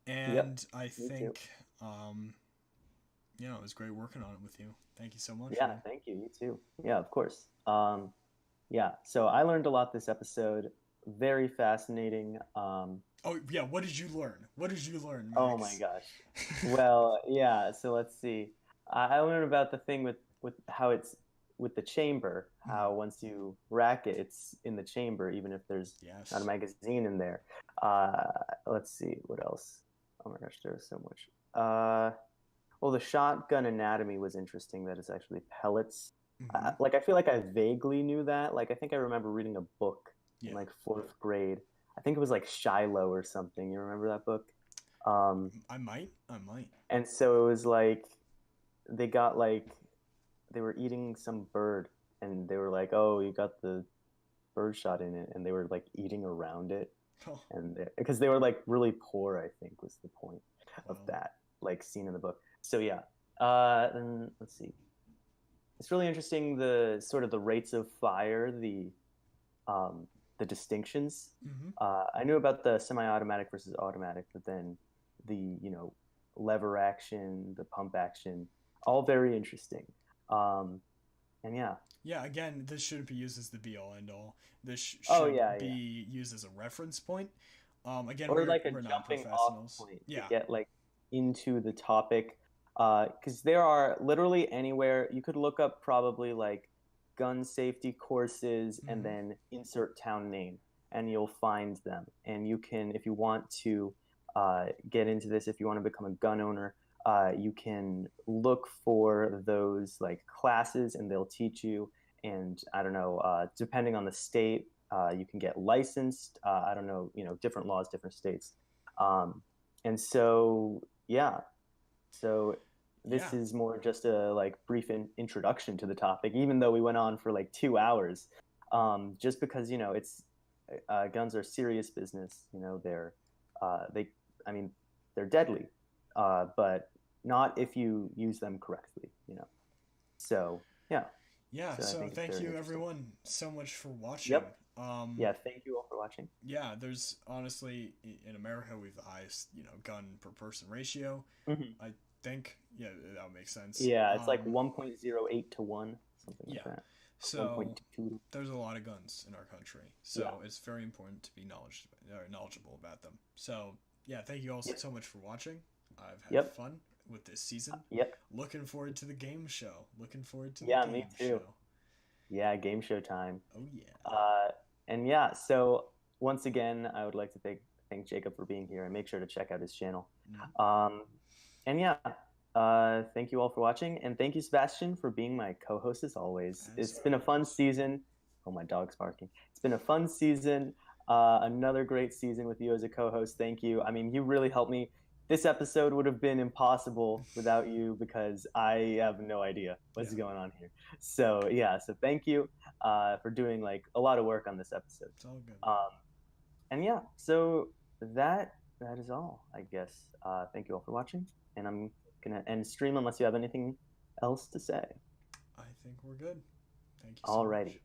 And I think, it was great working on it with you. Thank you so much. Yeah, thank you. You too. Yeah, of course. So I learned a lot this episode. Very fascinating. What did you learn? Max? Oh my gosh. Well, so let's see. I learned about the thing with how it's with the chamber, how once you rack it, it's in the chamber, even if there's not a magazine in there. Let's see, what else? Oh my gosh, there's so much. Well, the shotgun anatomy was interesting, that it's actually pellets. Like, I feel like I vaguely knew that. Like, I think I remember reading a book in like 4th grade. I think it was like Shiloh or something. You remember that book? I might. And so it was like they were eating some bird, and they were like, "Oh, you got the bird shot in it," and they were like eating around it, and because they were like really poor, I think was the point of that like scene in the book. So yeah, and let's see. It's really interesting, the sort of the rates of fire, the distinctions. I knew about the semi-automatic versus automatic, but then the lever action, the pump action, all very interesting. And yeah. Yeah, again, this shouldn't be used as the be-all, end-all. This should be used as a reference point. Again, or like we're a not jumping professionals. off point to get like into the topic. Because there are literally anywhere you could look up, probably like gun safety courses, and then insert town name, and you'll find them. And you can, if you want to get into this, if you want to become a gun owner, you can look for those like classes, and they'll teach you. And I don't know, depending on the state, you can get licensed. I don't know, different laws, different states. And so, yeah. So this is more just a like brief introduction to the topic, even though we went on for like 2 hours, just because it's guns are serious business. They're they're deadly, but not if you use them correctly. So yeah. So thank you everyone so much for watching. Yep. Thank you all for watching. Yeah, there's honestly, in America, we have the highest gun per person ratio. I think that makes sense. Yeah, it's like 1.08 to 1, something like that. So there's a lot of guns in our country, so it's very important to be knowledgeable about them. So yeah, thank you all so much for watching. I've had fun with this season. Looking forward to the game show. Looking forward to the game me too. show. Yeah, game show time. Oh yeah. And yeah, so once again, I would like to thank Jacob for being here, and make sure to check out his channel. And yeah, thank you all for watching, and thank you, Sebastian, for being my co-host as always. It's been a fun season. Oh, my dog's barking. It's been a fun season. Another great season with you as a co-host. Thank you. I mean, you really helped me. This episode would have been impossible without you, because I have no idea what's going on here. So yeah, so thank you for doing like a lot of work on this episode. It's all good. And yeah, so that is all, I guess. Thank you all for watching, and I'm gonna end stream unless you have anything else to say. I think we're good. Thank you so much. Alrighty.